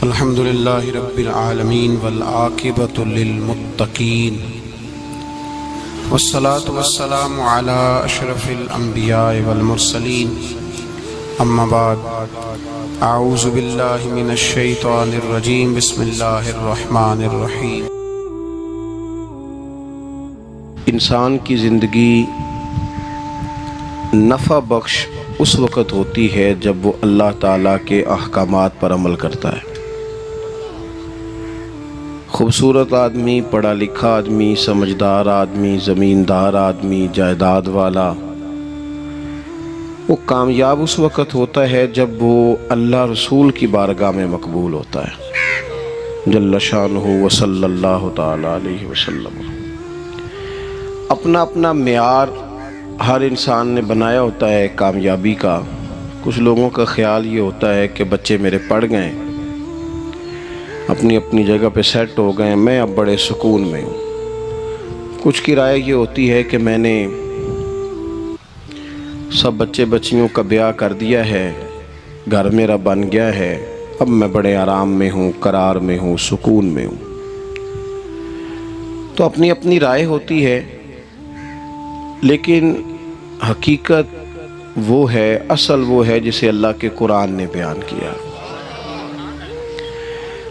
الحمد للہ رب العالمین والعاقبۃ للمتقین والصلاة والسلام علی اشرف الانبیاء والمرسلین اما بعد اعوذ باللہ من الشیطان الرجیم بسم اللہ الرحمن الرحیم۔ انسان کی زندگی نفع بخش اس وقت ہوتی ہے جب وہ اللہ تعالیٰ کے احکامات پر عمل کرتا ہے۔ خوبصورت آدمی، پڑھا لکھا آدمی، سمجھدار آدمی، زمیندار آدمی، جائیداد والا، وہ کامیاب اس وقت ہوتا ہے جب وہ اللہ رسول کی بارگاہ میں مقبول ہوتا ہے جل شانہ وصلی اللہ تعالی علیہ وسلم۔ اپنا اپنا معیار ہر انسان نے بنایا ہوتا ہے کامیابی کا۔ کچھ لوگوں کا خیال یہ ہوتا ہے کہ بچے میرے پڑھ گئے، اپنی اپنی جگہ پہ سیٹ ہو گئے، میں اب بڑے سکون میں ہوں۔ کچھ کی رائے یہ ہوتی ہے کہ میں نے سب بچے بچیوں کا بیاہ کر دیا ہے، گھر میرا بن گیا ہے، اب میں بڑے آرام میں ہوں، قرار میں ہوں، سکون میں ہوں۔ تو اپنی اپنی رائے ہوتی ہے، لیکن حقیقت وہ ہے، اصل وہ ہے جسے اللہ کے قرآن نے بیان کیا۔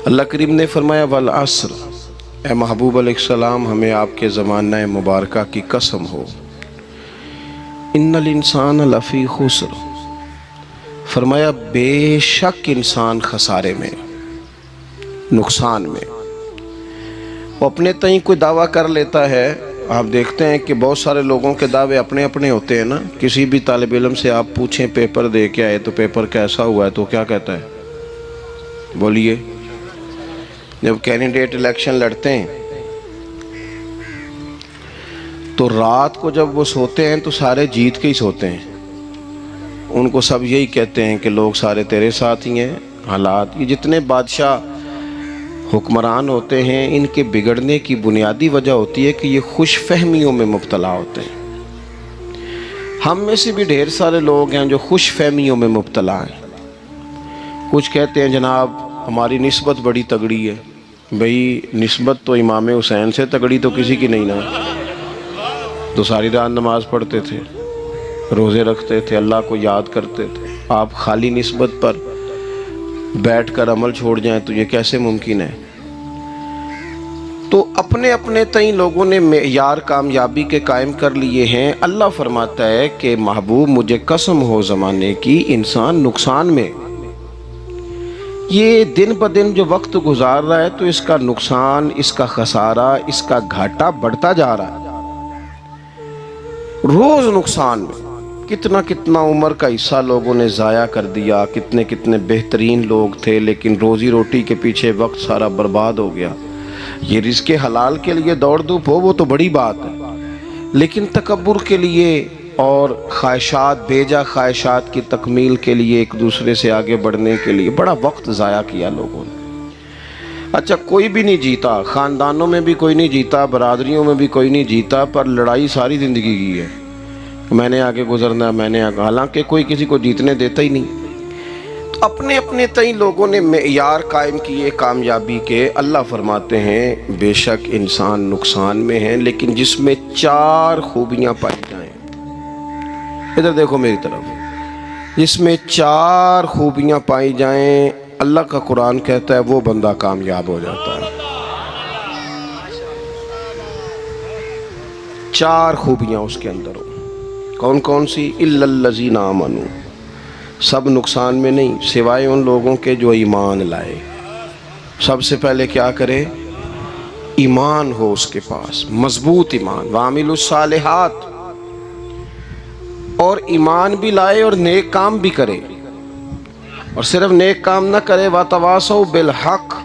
اللہ کریم نے فرمایا والعصر، اے محبوب علیہ السلام ہمیں آپ کے زمانہ مبارکہ کی قسم ہو، ان الانسان لفی خسر، فرمایا بے شک انسان خسارے میں، نقصان میں۔ وہ اپنے تئیں کوئی دعویٰ کر لیتا ہے، آپ دیکھتے ہیں کہ بہت سارے لوگوں کے دعوے اپنے اپنے ہوتے ہیں نا۔ کسی بھی طالب علم سے آپ پوچھیں پیپر دے کے آئے تو پیپر کیسا ہوا ہے تو کیا کہتا ہے؟ بولیے۔ جب کینڈیڈیٹ الیکشن لڑتے ہیں تو رات کو جب وہ سوتے ہیں تو سارے جیت کے ہی سوتے ہیں، ان کو سب یہی کہتے ہیں کہ لوگ سارے تیرے ساتھ ہی ہیں۔ حالات، یہ جتنے بادشاہ حکمران ہوتے ہیں ان کے بگڑنے کی بنیادی وجہ ہوتی ہے کہ یہ خوش فہمیوں میں مبتلا ہوتے ہیں۔ ہم میں سے بھی ڈھیر سارے لوگ ہیں جو خوش فہمیوں میں مبتلا ہیں۔ کچھ کہتے ہیں جناب ہماری نسبت بڑی تگڑی ہے۔ بھئی نسبت تو امام حسین سے تگڑی تو کسی کی نہیں نا، تو ساری رات نماز پڑھتے تھے، روزے رکھتے تھے، اللہ کو یاد کرتے تھے۔ آپ خالی نسبت پر بیٹھ کر عمل چھوڑ جائیں تو یہ کیسے ممکن ہے؟ تو اپنے اپنے تئیں لوگوں نے معیار کامیابی کے قائم کر لیے ہیں۔ اللہ فرماتا ہے کہ محبوب مجھے قسم ہو زمانے کی، انسان نقصان میں، یہ دن بدن جو وقت گزار رہا ہے تو اس کا نقصان، اس کا خسارہ، اس کا گھاٹا بڑھتا جا رہا ہے، روز نقصان میں۔ کتنا کتنا عمر کا حصہ لوگوں نے ضائع کر دیا، کتنے کتنے بہترین لوگ تھے لیکن روزی روٹی کے پیچھے وقت سارا برباد ہو گیا۔ یہ رزق حلال کے لیے دوڑ دھوپ ہو وہ تو بڑی بات ہے، لیکن تکبر کے لیے اور خواہشات، بیجا خواہشات کی تکمیل کے لیے، ایک دوسرے سے آگے بڑھنے کے لیے بڑا وقت ضائع کیا لوگوں نے۔ اچھا کوئی بھی نہیں جیتا، خاندانوں میں بھی کوئی نہیں جیتا، برادریوں میں بھی کوئی نہیں جیتا، پر لڑائی ساری زندگی کی ہے، میں نے آگے گزرنا، میں نے آگے، حالانکہ کوئی کسی کو جیتنے دیتا ہی نہیں۔ تو اپنے اپنے تئیں لوگوں نے معیار قائم کیے کامیابی کے۔ اللہ فرماتے ہیں بے شک انسان نقصان میں ہے، لیکن جس میں 4 خوبیاں پائی جائیں، ادھر دیکھو میری طرف، جس میں 4 خوبیاں پائی جائیں، اللہ کا قرآن کہتا ہے وہ بندہ کامیاب ہو جاتا ہے۔ 4 خوبیاں اس کے اندر ہو۔ کون کون سی؟ الا الذین آمنوا، سب نقصان میں نہیں سوائے ان لوگوں کے جو ایمان لائے۔ سب سے پہلے کیا کرے؟ ایمان ہو اس کے پاس، مضبوط ایمان، وعملوا الصالحات، اور ایمان بھی لائے اور نیک کام بھی کرے، اور صرف نیک کام نہ کرے، وَتَوَاصَوْا بِالْحَقِّ،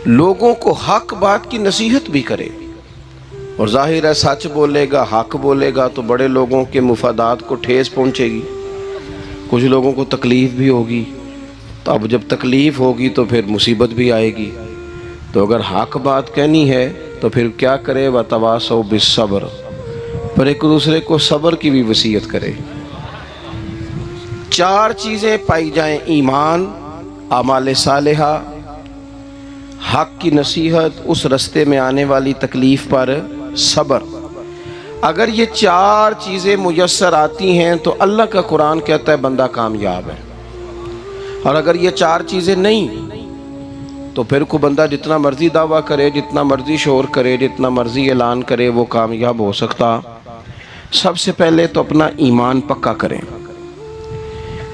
لوگوں کو حق بات کی نصیحت بھی کرے۔ اور ظاہر ہے سچ بولے گا، حق بولے گا تو بڑے لوگوں کے مفادات کو ٹھیس پہنچے گی، کچھ لوگوں کو تکلیف بھی ہوگی، تو اب جب تکلیف ہوگی تو پھر مصیبت بھی آئے گی۔ تو اگر حق بات کہنی ہے تو پھر کیا کرے؟ وَتَوَاصَوْا بِالصَّبْرِ، پر ایک دوسرے کو صبر کی بھی وصیت کرے۔ 4 چیزیں پائی جائیں: ایمان، اعمال صالحہ، حق کی نصیحت، اس رستے میں آنے والی تکلیف پر صبر۔ اگر یہ 4 چیزیں میسر آتی ہیں تو اللہ کا قرآن کہتا ہے بندہ کامیاب ہے۔ اور اگر یہ 4 چیزیں نہیں تو پھر کوئی بندہ جتنا مرضی دعویٰ کرے، جتنا مرضی شور کرے، جتنا مرضی اعلان کرے، وہ کامیاب ہو سکتا۔ سب سے پہلے تو اپنا ایمان پکا کریں۔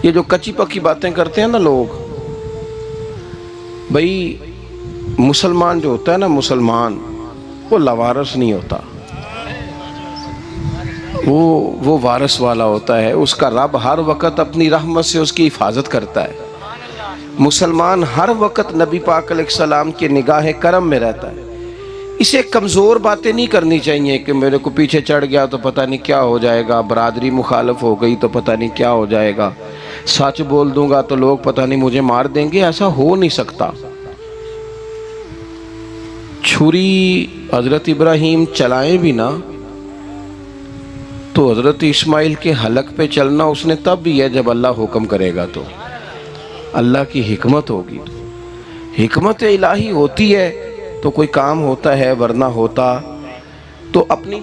یہ جو کچی پکی باتیں کرتے ہیں نا لوگ، بھئی مسلمان جو ہوتا ہے نا، مسلمان وہ لاوارث نہیں ہوتا، وہ وارث والا ہوتا ہے۔ اس کا رب ہر وقت اپنی رحمت سے اس کی حفاظت کرتا ہے۔ مسلمان ہر وقت نبی پاک علیہ السلام کے نگاہ کرم میں رہتا ہے۔ اسے کمزور باتیں نہیں کرنی چاہیے کہ میرے کو پیچھے چڑھ گیا تو پتہ نہیں کیا ہو جائے گا، برادری مخالف ہو گئی تو پتہ نہیں کیا ہو جائے گا، سچ بول دوں گا تو لوگ پتہ نہیں مجھے مار دیں گے۔ ایسا ہو نہیں سکتا۔ چھری حضرت ابراہیم چلائیں بھی نا تو حضرت اسماعیل کے حلق پہ چلنا اس نے تب بھی ہے جب اللہ حکم کرے گا، تو اللہ کی حکمت ہوگی۔ تو حکمت الہی ہوتی ہے تو کوئی کام ہوتا ہے، ورنہ ہوتا۔ تو اپنی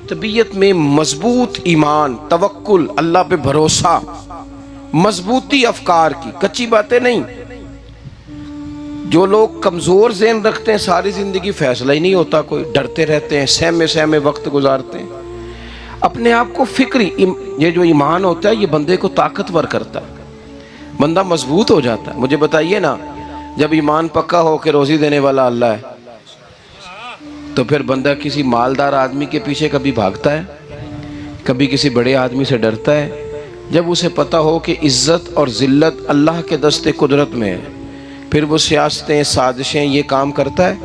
طبیعت میں مضبوط ایمان، توکل، اللہ پہ بھروسہ، مضبوطی افکار کی، کچی باتیں نہیں۔ جو لوگ کمزور ذہن رکھتے ہیں ساری زندگی فیصلہ ہی نہیں ہوتا، کوئی ڈرتے رہتے ہیں، سہمے وقت گزارتے ہیں۔ اپنے آپ کو فکری، یہ جو ایمان ہوتا ہے یہ بندے کو طاقتور کرتا ہے، بندہ مضبوط ہو جاتا ہے۔ مجھے بتائیے نا، جب ایمان پکا ہو کہ روزی دینے والا اللہ ہے تو پھر بندہ کسی مالدار آدمی کے پیچھے کبھی بھاگتا ہے، کبھی کسی بڑے آدمی سے ڈرتا ہے؟ جب اسے پتہ ہو کہ عزت اور ذلت اللہ کے دست قدرت میں ہے، پھر وہ سیاستیں، سازشیں، یہ کام کرتا ہے۔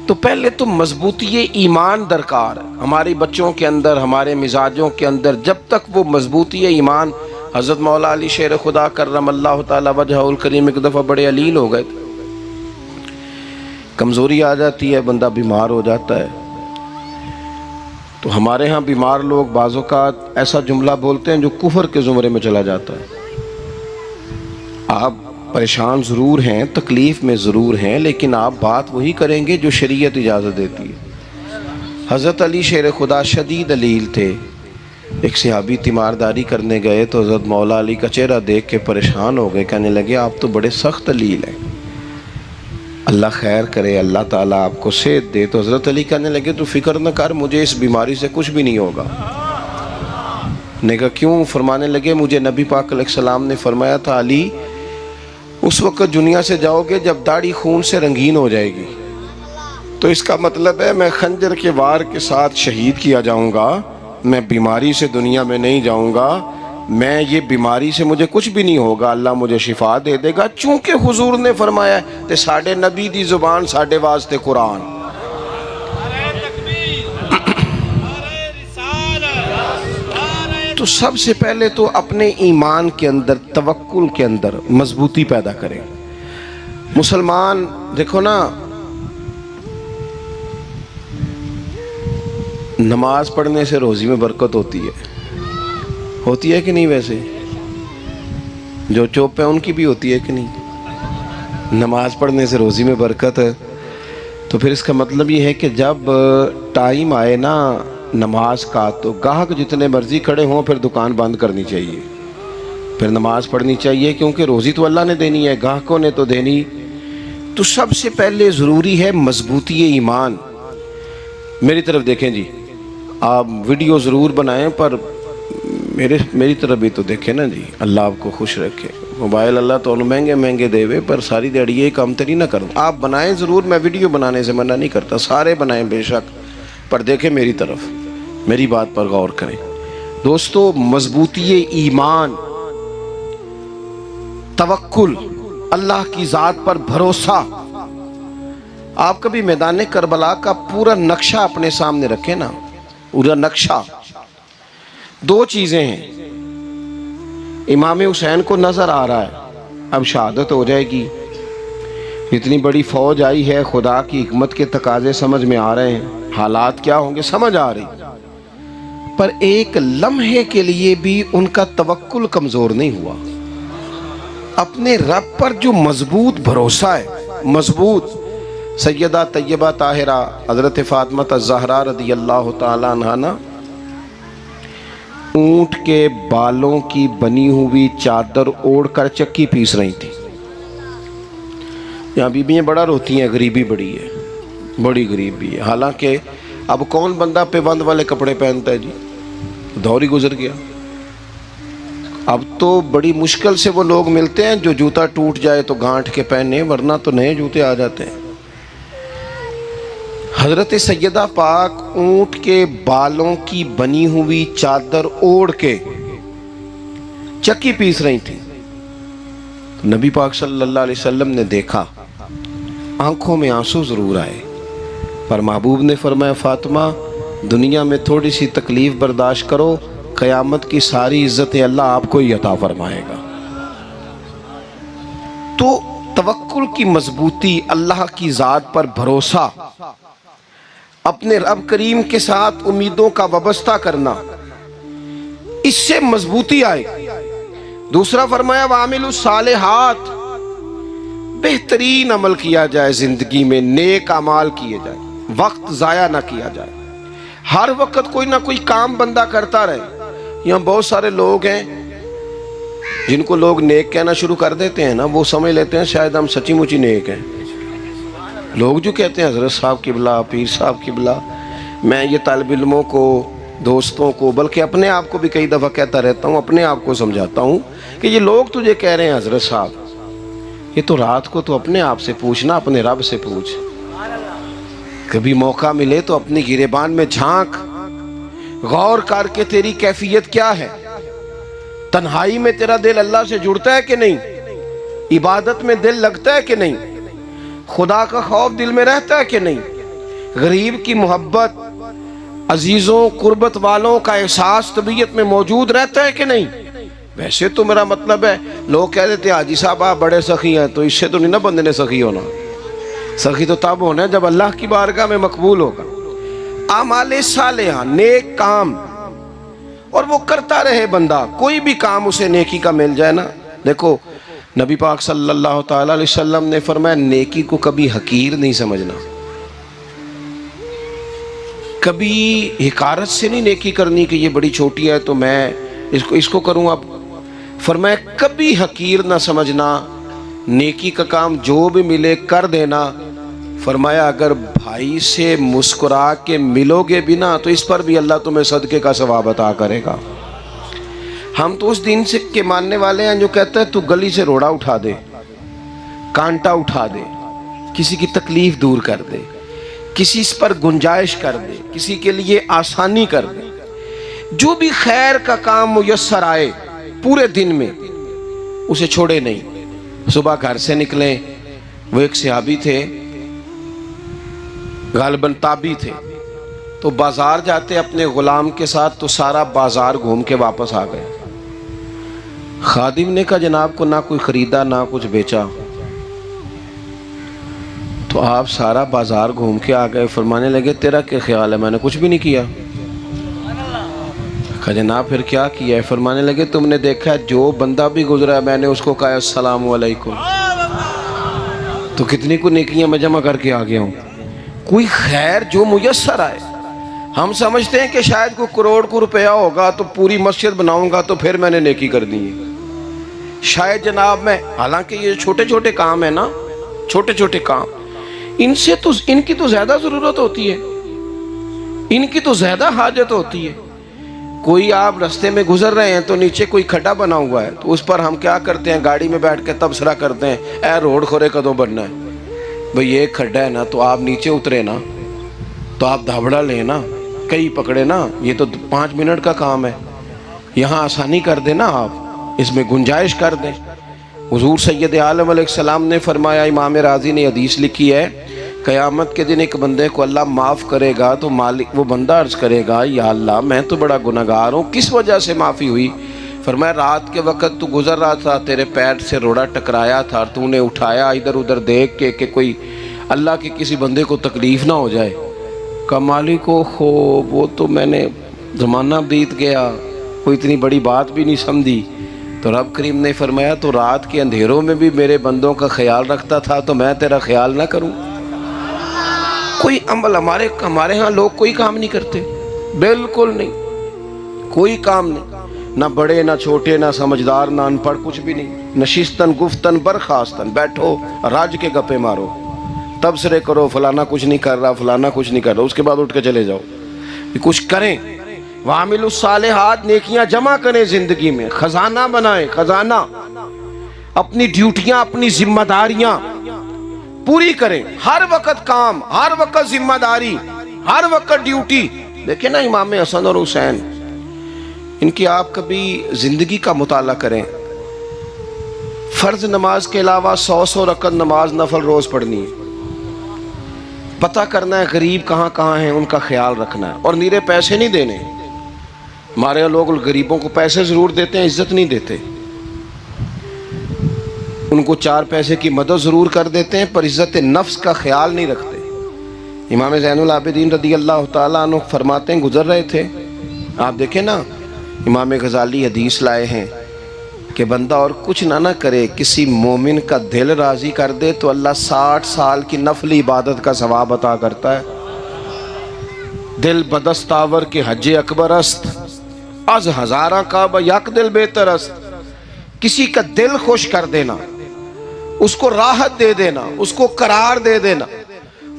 تو پہلے تو مضبوطی ایمان درکار ہے ہمارے بچوں کے اندر، ہمارے مزاجوں کے اندر۔ جب تک وہ مضبوطی ایمان، حضرت مولا علی شیر خدا کرم اللہ تعالی وجہہ الکریم ایک دفعہ بڑے علیل ہو گئے تھے، کمزوری آ جاتی ہے، بندہ بیمار ہو جاتا ہے۔ تو ہمارے ہاں بیمار لوگ بعض اوقات ایسا جملہ بولتے ہیں جو کفر کے زمرے میں چلا جاتا ہے۔ آپ پریشان ضرور ہیں، تکلیف میں ضرور ہیں، لیکن آپ بات وہی کریں گے جو شریعت اجازت دیتی ہے۔ حضرت علی شیر خدا شدید علیل تھے، ایک صحابی تیمارداری کرنے گئے تو حضرت مولا علی کا چہرہ دیکھ کے پریشان ہو گئے، کہنے لگے آپ تو بڑے سخت علیل ہیں، اللہ خیر کرے، اللہ تعالیٰ آپ کو صحت دے۔ تو حضرت علی کہنے لگے تو فکر نہ کر، مجھے اس بیماری سے کچھ بھی نہیں ہوگا۔ نے کہا کیوں؟ فرمانے لگے مجھے نبی پاک علیہ السلام نے فرمایا تھا علی اس وقت دنیا سے جاؤ گے جب داڑھی خون سے رنگین ہو جائے گی، تو اس کا مطلب ہے میں خنجر کے وار کے ساتھ شہید کیا جاؤں گا، میں بیماری سے دنیا میں نہیں جاؤں گا، میں یہ بیماری سے مجھے کچھ بھی نہیں ہوگا، اللہ مجھے شفا دے دے گا۔ چونکہ حضور نے فرمایا ہے تے ساڑھے نبی دی زبان ساڑھے واسطے قرآن۔ تو سب سے پہلے تو اپنے ایمان کے اندر، توکل کے اندر مضبوطی پیدا کریں۔ مسلمان دیکھو نا، نماز پڑھنے سے روزی میں برکت ہوتی ہے کہ نہیں؟ ویسے جو چوپ ہیں ان کی بھی ہوتی ہے کہ نہیں؟ نماز پڑھنے سے روزی میں برکت ہے، تو پھر اس کا مطلب یہ ہے کہ جب ٹائم آئے نا نماز کا تو گاہک جتنے مرضی کھڑے ہوں پھر دکان بند کرنی چاہیے، پھر نماز پڑھنی چاہیے، کیونکہ روزی تو اللہ نے دینی ہے، گاہکوں نے تو دینی۔ تو سب سے پہلے ضروری ہے مضبوطی ایمان۔ میری طرف دیکھیں جی، آپ ویڈیو ضرور بنائیں پر میری طرف بھی تو دیکھیں نا جی، اللہ آپ کو خوش رکھے۔ موبائل اللہ تو مہنگے دے وے، پر ساری دیڑی یہ کام تری نہ کروں۔ آپ بنائیں ضرور، میں ویڈیو بنانے سے منع نہیں کرتا، سارے بنائیں بے شک، پر دیکھیں میری طرف، میری بات پر غور کریں۔ دوستو، مضبوطی ایمان، توکل، اللہ کی ذات پر بھروسہ۔ آپ کبھی میدان کربلا کا پورا نقشہ اپنے سامنے رکھیں نا، پورا نقشہ۔ 2 چیزیں ہیں، امام حسین کو نظر آ رہا ہے اب شہادت ہو جائے گی، اتنی بڑی فوج آئی ہے، خدا کی حکمت کے تقاضے سمجھ میں آ رہے ہیں، حالات کیا ہوں گے سمجھ آ رہی، پر ایک لمحے کے لیے بھی ان کا توکل کمزور نہیں ہوا۔ اپنے رب پر جو مضبوط بھروسہ ہے، مضبوط، سیدہ طیبہ طاہرہ حضرت فاطمہ الزہرا رضی اللہ تعالیٰ عنہا نا اونٹ کے بالوں کی بنی ہوئی چادر اوڑھ کر چکی پیس رہی تھی۔ یہاں بیویاں بڑا روتی ہیں، غریبی بڑی ہے، بڑی غریبی ہے۔ حالانکہ اب کون بندہ پیبند والے کپڑے پہنتا ہے جی، دور ہی گزر گیا۔ اب تو بڑی مشکل سے وہ لوگ ملتے ہیں جو جوتا ٹوٹ جائے تو گانٹھ کے پہنے، ورنہ تو نئے جوتے آ جاتے ہیں۔ حضرت سیدہ پاک اونٹ کے بالوں کی بنی ہوئی چادر اوڑھ کے چکی پیس رہی تھی۔ نبی پاک صلی اللہ علیہ وسلم نے دیکھا، آنکھوں میں آنسو ضرور آئے، پر محبوب نے فرمایا فاطمہ دنیا میں تھوڑی سی تکلیف برداشت کرو، قیامت کی ساری عزتیں اللہ آپ کو ہی عطا فرمائے گا۔ تو توکل کی مضبوطی، اللہ کی ذات پر بھروسہ، اپنے رب کریم کے ساتھ امیدوں کا وابستہ کرنا، اس سے مضبوطی آئے۔ دوسرا فرمایا وَعَمِلُوا الصَّالِحَاتِ، بہترین عمل کیا جائے زندگی میں، نیک اعمال کیے جائے، وقت ضائع نہ کیا جائے، ہر وقت کوئی نہ کوئی کام بندہ کرتا رہے۔ یہاں بہت سارے لوگ ہیں جن کو لوگ نیک کہنا شروع کر دیتے ہیں نا، وہ سمجھ لیتے ہیں شاید ہم سچی مچی نیک ہیں۔ لوگ جو کہتے ہیں حضرت صاحب قبلہ، پیر صاحب قبلہ، میں یہ طالب علموں کو، دوستوں کو، بلکہ اپنے آپ کو بھی کئی دفعہ کہتا رہتا ہوں، اپنے آپ کو سمجھاتا ہوں کہ یہ لوگ تجھے کہہ رہے ہیں حضرت صاحب، یہ تو رات کو تو اپنے آپ سے پوچھنا، اپنے رب سے پوچھ۔ کبھی موقع ملے تو اپنی گریبان میں جھانک، غور کر کے تیری کیفیت کیا ہے، تنہائی میں تیرا دل اللہ سے جڑتا ہے کہ نہیں، عبادت میں دل لگتا ہے کہ نہیں، خدا کا خوف دل میں رہتا ہے کہ نہیں، غریب کی محبت، عزیزوں قربت والوں کا احساس طبیعت میں موجود رہتا ہے کہ نہیں۔ ویسے تو میرا مطلب ہے، لوگ کہہ دیتے ہیں حاجی صاحب آپ بڑے سخی ہیں، تو اس سے تو نہیں نا بندے نے سخی ہونا، سخی تو تب ہونا ہے جب اللہ کی بارگاہ میں مقبول ہوگا۔ اعمال صالحہ، نیک کام، اور وہ کرتا رہے بندہ، کوئی بھی کام اسے نیکی کا مل جائے نا۔ دیکھو نبی پاک صلی اللہ تعالیٰ علیہ وسلم نے فرمایا نیکی کو کبھی حقیر نہیں سمجھنا، کبھی حقارت سے نہیں نیکی کرنی کہ یہ بڑی چھوٹی ہے تو میں اس کو کروں۔ اب فرمایا کبھی حقیر نہ سمجھنا، نیکی کا کام جو بھی ملے کر دینا۔ فرمایا اگر بھائی سے مسکرا کے ملو گے بھی نا تو اس پر بھی اللہ تمہیں صدقے کا ثواب عطا کرے گا۔ ہم تو اس دین سے کے ماننے والے ہیں جو کہتا ہے تو گلی سے روڑا اٹھا دے، کانٹا اٹھا دے، کسی کی تکلیف دور کر دے، کسی اس پر گنجائش کر دے، کسی کے لیے آسانی کر دے، جو بھی خیر کا کام میسر آئے پورے دن میں اسے چھوڑے نہیں۔ صبح گھر سے نکلیں، وہ ایک صحابی تھے، غالباً تابعی تھے، تو بازار جاتے اپنے غلام کے ساتھ تو سارا بازار گھوم کے واپس آ گئے۔ خادم نے کہا جناب کو نہ کوئی خریدا نہ کچھ بیچا، تو آپ سارا بازار گھوم کے آ گئے۔ فرمانے لگے تیرا کیا خیال ہے، میں نے کچھ بھی نہیں کیا۔ کہا جناب پھر کیا کیا ہے؟ فرمانے لگے تم نے دیکھا ہے جو بندہ بھی گزرا ہے میں نے اس کو کہا السلام علیکم، تو کتنی کو نیکیاں میں جمع کر کے آ گیا ہوں۔ کوئی خیر جو میسر آئے، ہم سمجھتے ہیں کہ شاید کوئی کروڑ کو روپیہ ہوگا تو پوری مسجد بناؤں گا تو پھر میں نے نیکی کر دی ہے، شاید جناب میں، حالانکہ یہ چھوٹے چھوٹے کام ہیں نا، چھوٹے چھوٹے کام، ان کی تو زیادہ ضرورت ہوتی ہے، ان کی تو زیادہ حاجت ہوتی ہے۔ کوئی آپ رستے میں گزر رہے ہیں تو نیچے کوئی کھڈا بنا ہوا ہے تو اس پر ہم کیا کرتے ہیں، گاڑی میں بیٹھ کے تبصرہ کرتے ہیں اے روڈ کھورے کدوں بننا ہے۔ بھئی یہ کھڈا ہے نا تو آپ نیچے اترے نا، تو آپ دھابڑا لیں نا، کئی پکڑے نا، یہ تو 5 منٹ کا کام ہے، یہاں آسانی کر دیں نا، آپ اس میں گنجائش کر دیں۔ حضور سید عالم علیہ السلام نے فرمایا، امام راضی نے حدیث لکھی ہے، قیامت کے دن ایک بندے کو اللہ معاف کرے گا تو مالک وہ بندہ عرض کرے گا یا اللہ میں تو بڑا گنہگار ہوں، کس وجہ سے معافی ہوئی؟ فرمایا رات کے وقت تو گزر رہا تھا، تیرے پیر سے روڑا ٹکرایا تھا اور تو نے اٹھایا ادھر ادھر دیکھ کے کہ کوئی اللہ کے کسی بندے کو تکلیف نہ ہو جائے۔ کہ مالک ہو وہ تو میں نے زمانہ بیت گیا، کوئی اتنی بڑی بات بھی نہیں سمجھی، تو رب کریم نے فرمایا تو رات کے اندھیروں میں بھی میرے بندوں کا خیال رکھتا تھا تو میں تیرا خیال نہ کروں؟ کوئی عمل ہمارے ہاں لوگ کوئی کام نہیں کرتے، بالکل نہیں، کوئی کام نہیں، نہ بڑے نہ چھوٹے نہ سمجھدار نہ ان پڑھ، کچھ بھی نہیں، نشستن گفتن برخاستن، بیٹھو راج کے گپے مارو، تبصرے کرو فلانا کچھ نہیں کر رہا، فلانا کچھ نہیں کر رہا، اس کے بعد اٹھ کے چلے جاؤ کچھ کریں۔ وَعَمِلُوا الصَّالِحَاتِ، نیکیاں جمع کریں زندگی میں، خزانہ بنائیں، خزانہ، اپنی ڈیوٹیاں اپنی ذمہ داریاں پوری کریں، ہر وقت کام، ہر وقت ذمہ داری، ہر وقت ڈیوٹی۔ دیکھیں نا امام حسن اور حسین، ان کی آپ کبھی زندگی کا مطالعہ کریں، فرض نماز کے علاوہ 100 رکعت نماز نفل روز پڑھنی ہے، پتہ کرنا ہے غریب کہاں کہاں ہیں، ان کا خیال رکھنا ہے، اور نیرے پیسے نہیں دینے۔ ہمارے یہاں لوگ غریبوں کو پیسے ضرور دیتے ہیں، عزت نہیں دیتے، ان کو 4 پیسے کی مدد ضرور کر دیتے ہیں پر عزت نفس کا خیال نہیں رکھتے۔ امام زین العابدین رضی اللہ تعالیٰ عنہ فرماتے ہیں، گزر رہے تھے، آپ دیکھیں نا امام غزالی حدیث لائے ہیں کہ بندہ اور کچھ نہ کرے، کسی مومن کا دل راضی کر دے تو اللہ 60 سال کی نفلی عبادت کا ثواب عطا کرتا ہے۔ دل بدستاور کے حج اکبر است، از ہزارہ کعبہ یک دل بہتر است۔ کسی کا دل خوش کر دینا، اس کو راحت دے دینا، اس کو قرار دے دینا،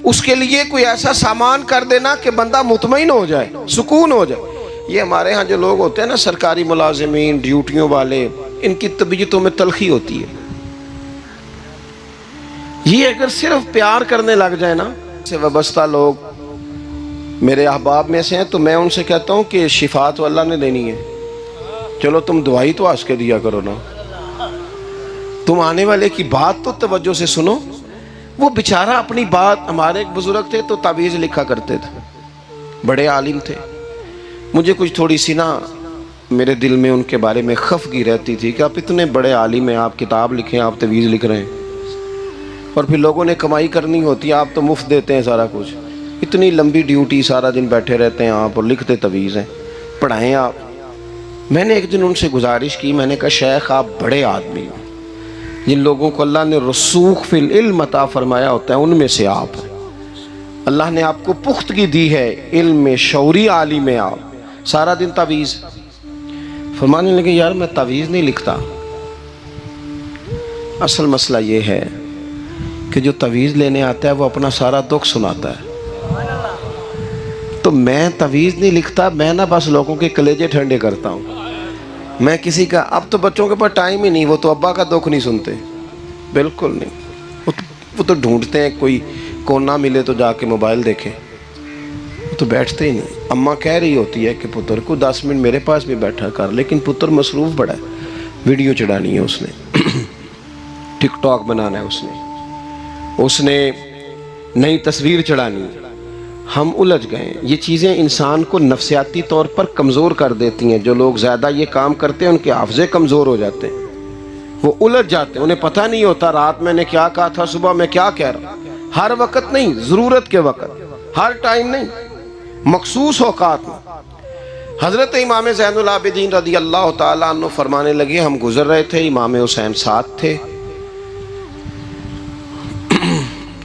اس کے لیے کوئی ایسا سامان کر دینا کہ بندہ مطمئن ہو جائے، سکون ہو جائے۔ یہ ہمارے ہاں جو لوگ ہوتے ہیں نا سرکاری ملازمین، ڈیوٹیوں والے، ان کی طبیعتوں میں تلخی ہوتی ہے۔ یہ اگر صرف پیار کرنے لگ جائے نا، سے وابستہ لوگ میرے احباب میں سے ہیں، تو میں ان سے کہتا ہوں کہ شفا تو اللہ نے دینی ہے، چلو تم دعائی تو ہنس کے دیا کرو نا، تم آنے والے کی بات تو توجہ سے سنو۔ وہ بیچارہ اپنی بات، ہمارے ایک بزرگ تھے تو تعویذ لکھا کرتے تھے، بڑے عالم تھے، مجھے کچھ تھوڑی سی نا میرے دل میں ان کے بارے میں خفگی رہتی تھی کہ آپ اتنے بڑے عالم ہیں، آپ کتاب لکھیں، آپ تعویذ لکھ رہے ہیں، اور پھر لوگوں نے کمائی کرنی ہوتی ہے، آپ تو مفت دیتے ہیں سارا کچھ، اتنی لمبی ڈیوٹی، سارا دن بیٹھے رہتے ہیں آپ اور لکھتے تعویذ ہیں، پڑھائیں آپ۔ میں نے ایک دن ان سے گزارش کی، میں نے کہا شیخ آپ بڑے آدمی ہیں، جن لوگوں کو اللہ نے رسوخ فی العلم عطا فرمایا ہوتا ہے ان میں سے آپ ہیں، اللہ نے آپ کو پختگی دی ہے، علم میں شعوری عالم ہیں آپ، سارا دن تعویذ۔ فرمانے لگے یار میں تعویذ نہیں لکھتا، اصل مسئلہ یہ ہے کہ جو تعویذ لینے آتا ہے وہ اپنا سارا دکھ سناتا ہے، تو میں تعویذ نہیں لکھتا، میں نا بس لوگوں کے کلیجے ٹھنڈے کرتا ہوں، میں کسی کا، اب تو بچوں کے پاس ٹائم ہی نہیں، وہ تو ابا کا دکھ نہیں سنتے، بالکل نہیں، وہ تو ڈھونڈتے ہیں کوئی کونا ملے تو جا کے موبائل دیکھیں، وہ تو بیٹھتے ہی نہیں۔ اماں کہہ رہی ہوتی ہے کہ پتر کو 10 منٹ میرے پاس بھی بیٹھا کر، لیکن پتر مصروف بڑا ہے، ویڈیو چڑھانی ہے اس نے، ٹک ٹاک بنانا ہے اس نے نئی تصویر چڑھانی ہے، ہم الجھ گئے۔ یہ چیزیں انسان کو نفسیاتی طور پر کمزور کر دیتی ہیں، جو لوگ زیادہ یہ کام کرتے ہیں ان کے حافظے کمزور ہو جاتے ہیں، وہ الجھ جاتے ہیں، انہیں پتہ نہیں ہوتا رات میں نے کیا کہا تھا، صبح میں کیا کہہ رہا ہوں۔ ہر وقت نہیں، ضرورت کے وقت، ہر ٹائم نہیں، مخصوص اوقات میں۔ حضرت امام زین العابدین رضی اللہ تعالیٰ عنہ فرمانے لگے، ہم گزر رہے تھے، امام حسین ساتھ تھے،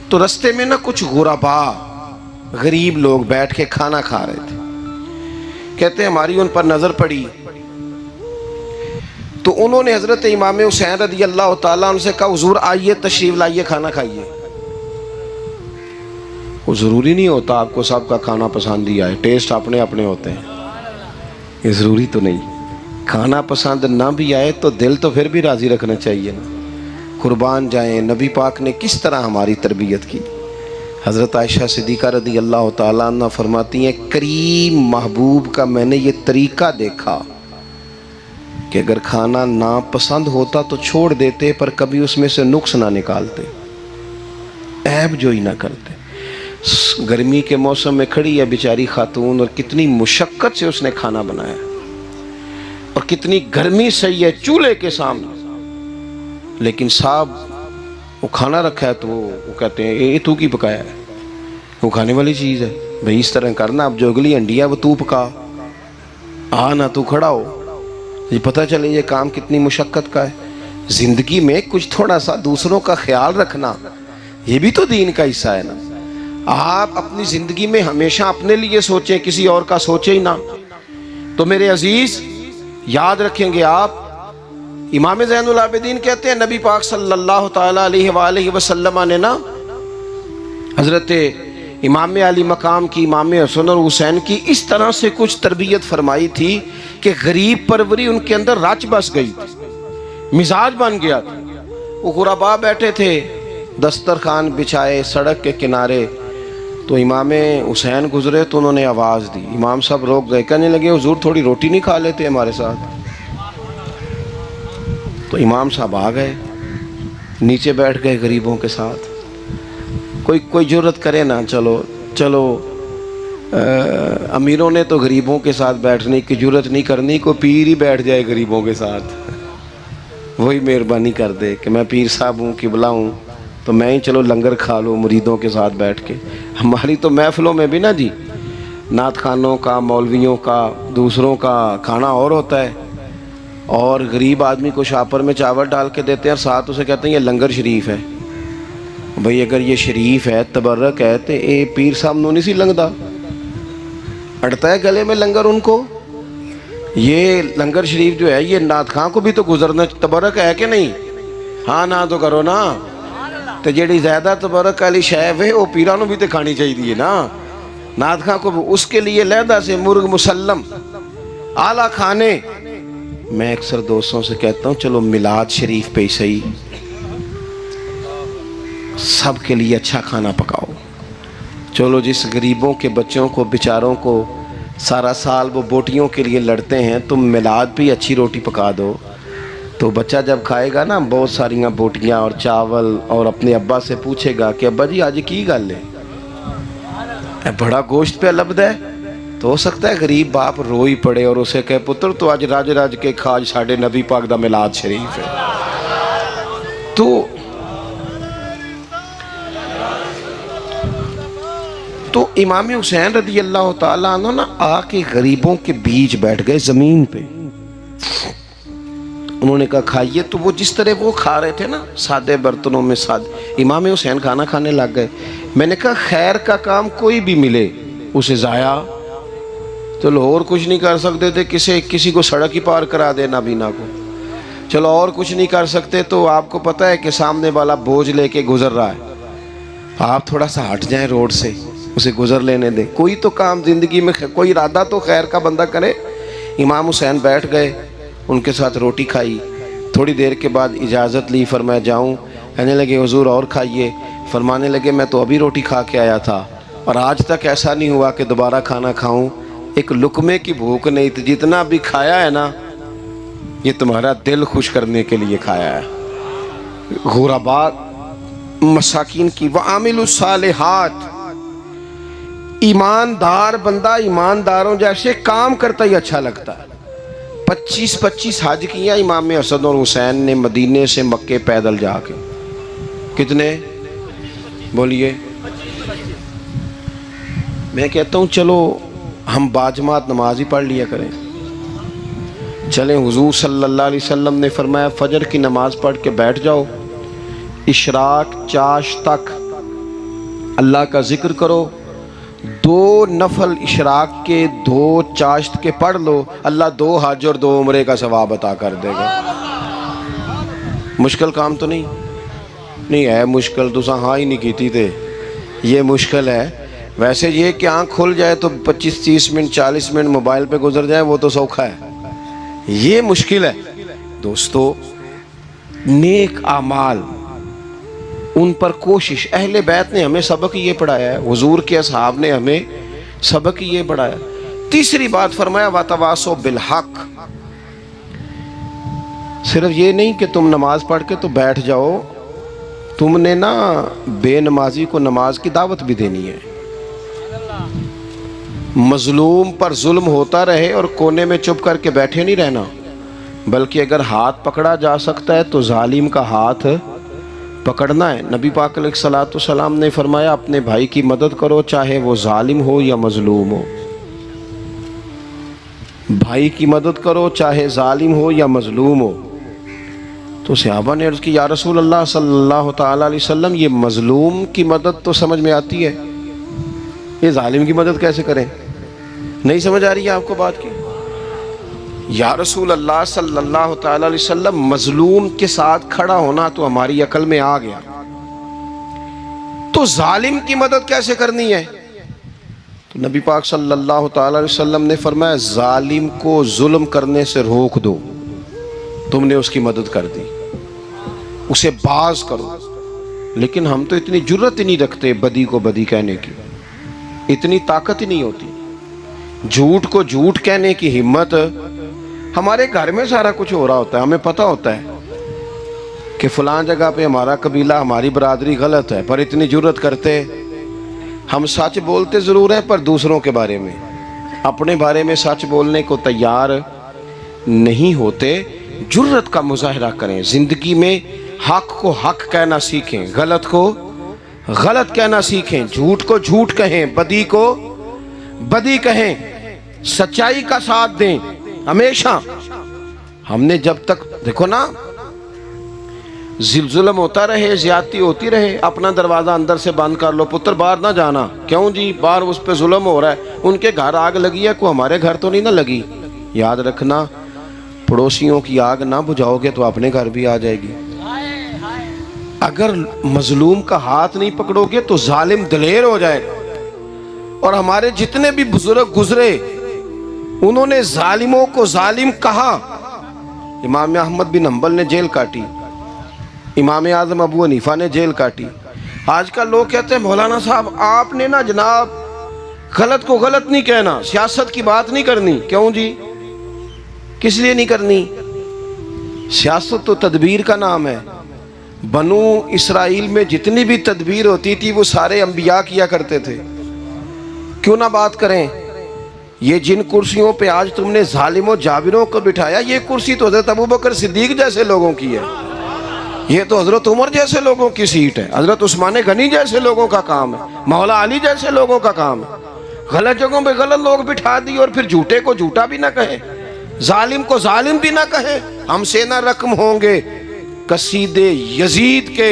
تو رستے میں نا کچھ غربا، غریب لوگ بیٹھ کے کھانا کھا رہے تھے، کہتے ہیں ہماری ان پر نظر پڑی تو انہوں نے حضرت امام حسین رضی اللہ تعالیٰ عنہ سے کہا حضور آئیے تشریف لائیے کھانا کھائیے۔ وہ ضروری نہیں ہوتا آپ کو سب کا کھانا پسند ہی آئے، ٹیسٹ اپنے اپنے ہوتے ہیں، یہ ضروری تو نہیں، کھانا پسند نہ بھی آئے تو دل تو پھر بھی راضی رکھنا چاہیے نا۔ قربان جائیں، نبی پاک نے کس طرح ہماری تربیت کی۔ حضرت عائشہ صدیقہ رضی اللہ تعالیٰ عنہ فرماتی ہیں کریم محبوب کا میں نے یہ طریقہ دیکھا کہ اگر کھانا ناپسند ہوتا تو چھوڑ دیتے، پر کبھی اس میں سے نقص نہ نکالتے، عیب جوئی نہ کرتے۔ گرمی کے موسم میں کھڑی ہے بیچاری خاتون، اور کتنی مشقت سے اس نے کھانا بنایا، اور کتنی گرمی سہی ہے چولہے کے سامنے، لیکن صاحب وہ کھانا رکھا ہے تو وہ کہتے ہیں یہ تو کی پکایا ہے، وہ کھانے والی چیز ہے بھئی، اس طرح کرنا، اب جو اگلی ہنڈی ہے وہ تو پکا، نہ تو کھڑا ہو، یہ پتہ چلے یہ کام کتنی مشقت کا ہے۔ زندگی میں کچھ تھوڑا سا دوسروں کا خیال رکھنا یہ بھی تو دین کا حصہ ہے نا۔ آپ اپنی زندگی میں ہمیشہ اپنے لیے سوچیں، کسی اور کا سوچیں ہی نہ۔ تو میرے عزیز یاد رکھیں گے آپ، امام زین العابدین کہتے ہیں نبی پاک صلی اللہ تعالیٰ علیہ وآلہ وسلم نے نا حضرت امام علی مقام کی، امام حسن اور حسین کی اس طرح سے کچھ تربیت فرمائی تھی کہ غریب پروری ان کے اندر رچ بس گئی تھی، مزاج بن گیا تھا۔ وہ غربا بیٹھے تھے دسترخوان بچھائے سڑک کے کنارے، تو امام حسین گزرے تو انہوں نے آواز دی، امام صاحب روک گئے، کہنے لگے حضور تھوڑی روٹی نہیں کھا لیتے ہمارے ساتھ؟ تو امام صاحب آ گئے، نیچے بیٹھ گئے غریبوں کے ساتھ۔ کوئی جرت کرے نا، چلو امیروں نے تو غریبوں کے ساتھ بیٹھنے کی جرت نہیں کرنی، کوئی پیر ہی بیٹھ جائے غریبوں کے ساتھ، وہی مہربانی کر دے کہ میں پیر صاحب ہوں، قبلہ ہوں، تو میں ہی چلو لنگر کھا لوں مریدوں کے ساتھ بیٹھ کے۔ ہماری تو محفلوں میں بھی نا جی نعت خوانوں کا، مولویوں کا، دوسروں کا کھانا اور ہوتا ہے، اور غریب آدمی کو شاپر میں چاول ڈال کے دیتے ہیں اور ساتھ اسے کہتے ہیں یہ لنگر شریف ہے۔ بھئی اگر یہ شریف ہے، تبرک ہے، تو اے پیر صاحب نو نہیں سی لنگدا، اڑتا ہے گلے میں لنگر ان کو۔ یہ لنگر شریف جو ہے یہ نعت خواں کو بھی تو گزرنا تبرک ہے کہ نہیں؟ ہاں نہ تو کرو نا، تو جیڑی زیادہ تبرک والی شے ہے وہ پیرانوں بھی تو کھانی چاہیے نا، نعت خواں کو اس کے لیے لہدہ سے مرغ مسلم اعلیٰ کھانے۔ میں اکثر دوستوں سے کہتا ہوں چلو میلاد شریف پہ ہی صحیح سب کے لیے اچھا کھانا پکاؤ۔ چلو جس غریبوں کے بچوں کو بیچاروں کو سارا سال وہ بوٹیوں کے لیے لڑتے ہیں، تم میلاد پہ ہی اچھی روٹی پکا دو، تو بچہ جب کھائے گا نا بہت ساریاں بوٹیاں اور چاول، اور اپنے ابا سے پوچھے گا کہ ابا جی آج کی گل ہے، بڑا گوشت پہ لبد ہے، تو ہو سکتا ہے غریب باپ روئی پڑے اور اسے کہے پتر تو آج راج راج کے کھاج ساڑھے نبی پاک دا میلاد شریف ہے۔ تو امام حسین رضی اللہ تعالیٰ عنہ نا آ کے غریبوں کے بیچ بیٹھ گئے زمین پہ، انہوں نے کہا کھائیے، تو وہ جس طرح وہ کھا رہے تھے نا سادے برتنوں میں امام حسین کھانا کھانے لگ گئے۔ میں نے کہا خیر کا کام کوئی بھی ملے اسے ضائع، چلو اور کچھ نہیں کر سکتے تھے، کسی کو سڑک ہی پار کرا دے نابینا کو، چلو اور کچھ نہیں کر سکتے، تو آپ کو پتہ ہے کہ سامنے والا بوجھ لے کے گزر رہا ہے، آپ تھوڑا سا ہٹ جائیں روڈ سے، اسے گزر لینے دیں، کوئی تو کام زندگی میں کوئی ارادہ تو خیر کا بندہ کرے۔ امام حسین بیٹھ گئے، ان کے ساتھ روٹی کھائی، تھوڑی دیر کے بعد اجازت لی، فرمایا جاؤں؟ کہنے لگے حضور اور کھائیے، فرمانے لگے میں تو ابھی روٹی کھا کے آیا تھا اور آج تک ایسا نہیں ہوا کہ دوبارہ کھانا کھاؤں، ایک لقمے کی بھوک نہیں تھی، جتنا بھی کھایا ہے نا یہ تمہارا دل خوش کرنے کے لیے کھایا ہے۔ غرباء مساکین کی وعامل الصالحات، ایماندار بندہ ایمانداروں جیسے کام کرتا ہی اچھا لگتا ہے۔ 25 حج کیا امام حسن اور حسین نے مدینے سے مکے پیدل جا کے، کتنے بولیے؟ میں کہتا ہوں چلو ہم باجماعت نماز ہی پڑھ لیا کریں، چلیں حضور صلی اللہ علیہ وسلم نے فرمایا فجر کی نماز پڑھ کے بیٹھ جاؤ، اشراق چاش تک اللہ کا ذکر کرو، 2 نفل اشراق کے 2 چاشت کے پڑھ لو، اللہ 2 حج اور 2 عمرے کا ثواب عطا کر دے گا۔ مشکل کام تو نہیں ہے، مشکل تو ہاں ہی نہیں کیتی تھے، یہ مشکل ہے۔ ویسے یہ کہ آنکھ کھل جائے تو 25-30 منٹ 40 منٹ موبائل پہ گزر جائے وہ تو سوکھا ہے، یہ مشکل ہے۔ دوستو نیک اعمال ان پر کوشش، اہل بیت نے ہمیں سبق یہ پڑھایا ہے، حضور کے اصحاب نے ہمیں سبق یہ پڑھایا۔ تیسری بات فرمایا وَتَوَاصَوْا بِالْحَقِّ، صرف یہ نہیں کہ تم نماز پڑھ کے تو بیٹھ جاؤ، تم نے نا بے نمازی کو نماز کی دعوت بھی دینی ہے، مظلوم پر ظلم ہوتا رہے اور کونے میں چپ کر کے بیٹھے نہیں رہنا، بلکہ اگر ہاتھ پکڑا جا سکتا ہے تو ظالم کا ہاتھ پکڑنا ہے۔ نبی پاک علیہ الصلوۃ والسلام نے فرمایا اپنے بھائی کی مدد کرو چاہے وہ ظالم ہو یا مظلوم ہو، بھائی کی مدد کرو چاہے ظالم ہو یا مظلوم ہو۔ تو صحابہ نے عرض کی یا رسول اللہ صلی اللہ تعالی علیہ وسلم یہ مظلوم کی مدد تو سمجھ میں آتی ہے، یہ ظالم کی مدد کیسے کریں؟ نہیں سمجھ آ رہی ہے آپ کو بات کی؟ یا رسول اللہ صلی اللہ تعالی علیہ وسلم مظلوم کے ساتھ کھڑا ہونا تو ہماری عقل میں آ گیا، تو ظالم کی مدد کیسے کرنی ہے؟ تو نبی پاک صلی اللہ تعالی علیہ وسلم نے فرمایا ظالم کو ظلم کرنے سے روک دو، تم نے اس کی مدد کر دی، اسے باز کرو۔ لیکن ہم تو اتنی جرت ہی نہیں رکھتے بدی کو بدی کہنے کی، اتنی طاقت ہی نہیں ہوتی، جھوٹ کو جھوٹ کہنے کی ہمت۔ ہمارے گھر میں سارا کچھ ہو رہا ہوتا ہے، ہمیں پتہ ہوتا ہے کہ فلاں جگہ پہ ہمارا قبیلہ ہماری برادری غلط ہے، پر اتنی جرت کرتے ہم سچ بولتے ضرور ہیں پر دوسروں کے بارے میں، اپنے بارے میں سچ بولنے کو تیار نہیں ہوتے۔ جرت کا مظاہرہ کریں، زندگی میں حق کو حق کہنا سیکھیں، غلط کو غلط کہنا سیکھیں، جھوٹ کو جھوٹ کہیں، بدی کو بدی کہیں، سچائی کا ساتھ دیں ہمیشہ۔ ہم نے جب تک دیکھو نا ظلم ہوتا رہے، زیادتی ہوتی رہے، اپنا دروازہ اندر سے بند کر لو، پتر باہر نہ جانا، کیوں جی باہر اس پہ ظلم ہو رہا ہے، ان کے گھر آگ لگی ہے، کوئی ہمارے گھر تو نہیں نہ لگی۔ یاد رکھنا پڑوسیوں کی آگ نہ بجھاؤ گے تو اپنے گھر بھی آ جائے گی۔ اگر مظلوم کا ہاتھ نہیں پکڑو گے تو ظالم دلیر ہو جائے گا۔ اور ہمارے جتنے بھی بزرگ گزرے انہوں نے ظالموں کو ظالم کہا۔ امام احمد بن حنبل نے جیل کاٹی، امام اعظم ابو حنیفہ نے جیل کاٹی۔ آج کل لوگ کہتے ہیں مولانا صاحب آپ نے نا جناب غلط کو غلط نہیں کہنا، سیاست کی بات نہیں کرنی۔ کیوں جی کس لیے نہیں کرنی؟ سیاست تو تدبیر کا نام ہے۔ بنو اسرائیل میں جتنی بھی تدبیر ہوتی تھی وہ سارے انبیاء کیا کرتے تھے، کیوں نہ بات کریں؟ یہ جن کرسیوں پہ آج تم نے ظالموں جابروں کو بٹھایا، یہ کرسی تو حضرت ابوبکر صدیق جیسے لوگوں کی ہے، یہ تو حضرت عمر جیسے لوگوں کی سیٹ ہے، حضرت عثمان غنی جیسے لوگوں کا کام ہے، مولا علی جیسے لوگوں کا کام ہے۔ غلط جگہوں پہ غلط لوگ بٹھا دی اور پھر جھوٹے کو جھوٹا بھی نہ کہیں، ظالم کو ظالم بھی نہ کہیں۔ ہم سے نہ رقم ہوں گے قصید یزید کے،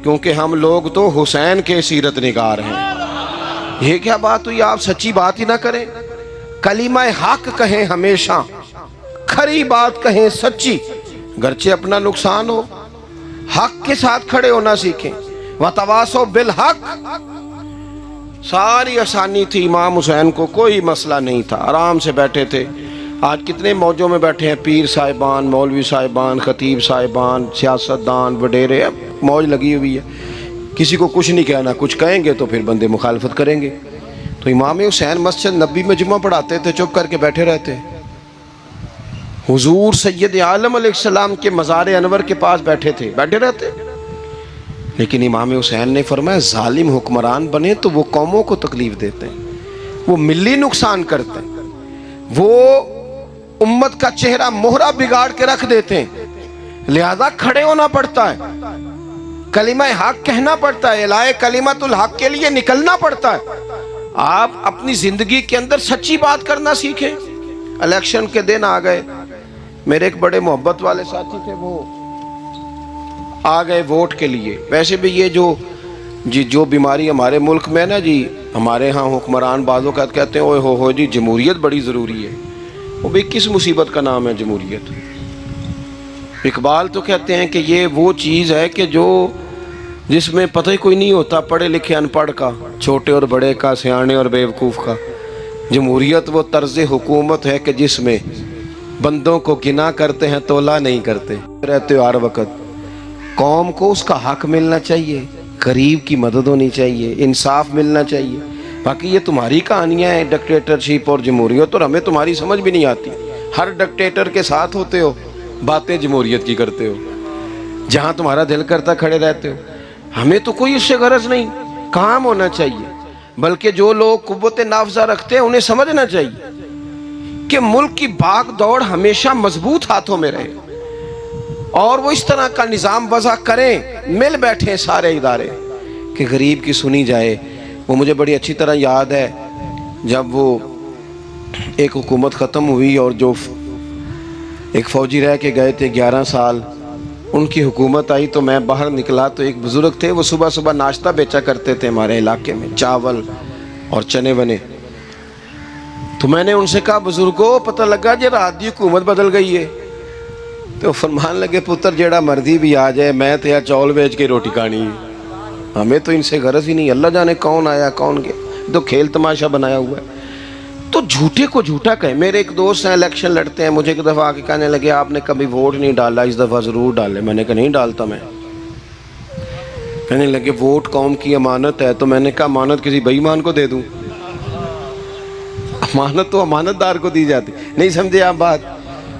کیونکہ ہم لوگ تو حسین کے سیرت نگار ہیں۔ یہ کیا بات ہوئی؟ آپ سچی بات ہی نہ کریں، کلمہ حق کہیں، ہمیشہ کھری بات کہیں، سچی، گرچہ اپنا نقصان ہو، حق کے ساتھ کھڑے ہونا سیکھیں۔ وَتَوَاصَوْا بِالْحَقِّ، ساری آسانی تھی، امام حسین کو کوئی مسئلہ نہیں تھا، آرام سے بیٹھے تھے۔ آج کتنے موجوں میں بیٹھے ہیں، پیر صاحبان، مولوی صاحبان، خطیب صاحبان، سیاستدان، وڈیرے، موج لگی ہوئی ہے، کسی کو کچھ نہیں کہنا، کچھ کہیں گے تو پھر بندے مخالفت کریں گے۔ تو امام حسین مسجد نبی میں جمعہ پڑھاتے تھے، چپ کر کے بیٹھے رہتے۔ حضور سید عالم علیہ السلام کے مزار انور کے پاس بیٹھے تھے، بیٹھے رہتے۔ لیکن امام حسین نے فرمایا ظالم حکمران بنے تو وہ قوموں کو تکلیف دیتے ہیں، وہ ملی نقصان کرتے ہیں، وہ امت کا چہرہ مہرہ بگاڑ کے رکھ دیتے ہیں، لہذا کھڑے ہونا پڑتا ہے، کلمہ حق کہنا پڑتا ہے، الہی کلمت الحق کے لیے نکلنا پڑتا ہے۔ آپ اپنی زندگی کے اندر سچی بات کرنا سیکھیں۔ الیکشن کے دن آ گئے، میرے ایک بڑے محبت والے ساتھی تھے، وہ آ گئے ووٹ کے لیے۔ ویسے بھی یہ جو بیماری ہمارے ملک میں نا جی، ہمارے ہاں حکمران بعض اوقات کہتے ہیں اوے ہو جی جمہوریت بڑی ضروری ہے۔ وہ بھی کس مصیبت کا نام ہے جمہوریت؟ اقبال تو کہتے ہیں کہ یہ وہ چیز ہے کہ جس میں پتہ ہی کوئی نہیں ہوتا پڑھے لکھے ان پڑھ کا، چھوٹے اور بڑے کا، سیانے اور بیوقوف کا۔ جمہوریت وہ طرز حکومت ہے کہ جس میں بندوں کو گنا کرتے ہیں، تولا نہیں کرتے رہتے ہو ہر وقت۔ قوم کو اس کا حق ملنا چاہیے، غریب کی مدد ہونی چاہیے، انصاف ملنا چاہیے۔ باقی یہ تمہاری کہانیاں ہیں ڈکٹیٹرشپ اور جمہوریت، اور ہمیں تمہاری سمجھ بھی نہیں آتی۔ ہر ڈکٹیٹر کے ساتھ ہوتے ہو، باتیں جمہوریت کی کرتے ہو، جہاں تمہارا دل کرتا کھڑے رہتے ہو۔ ہمیں تو کوئی اس سے غرض نہیں، کام ہونا چاہیے۔ بلکہ جو لوگ قوت نافذہ رکھتے ہیں انہیں سمجھنا چاہیے کہ ملک کی بھاگ دوڑ ہمیشہ مضبوط ہاتھوں میں رہے، اور وہ اس طرح کا نظام وضع کریں، مل بیٹھیں سارے ادارے کہ غریب کی سنی جائے۔ وہ مجھے بڑی اچھی طرح یاد ہے جب وہ ایک حکومت ختم ہوئی اور جو ایک فوجی رہ کے گئے تھے 11 سال، ان کی حکومت آئی تو میں باہر نکلا تو ایک بزرگ تھے، وہ صبح صبح ناشتہ بیچا کرتے تھے ہمارے علاقے میں، چاول اور چنے بنے. تو میں نے ان سے کہا بزرگوں پتہ لگا جی رات دی حکومت بدل گئی ہے. تو فرمان لگے پتر جیڑا مرضی بھی آ جائے میں تو یا چاول بیچ کے روٹی کھانی ہے، ہمیں تو ان سے غرض ہی نہیں. اللہ جانے کون آیا کون گیا، تو کھیل تماشا بنایا ہوا ہے. تو جھوٹے کو جھوٹا کہیں. میرے ایک دوست ہیں الیکشن لڑتے ہیں، مجھے ایک دفعہ آ کے کہنے لگے آپ نے کبھی ووٹ نہیں ڈالا، اس دفعہ ضرور ڈالے. میں نے کہا نہیں ڈالتا میں. کہنے لگے ووٹ قوم کی امانت ہے. تو میں نے کہا امانت کسی بے ایمان کو دے دوں؟ امانت تو امانت دار کو دی جاتی. نہیں سمجھے آپ بات؟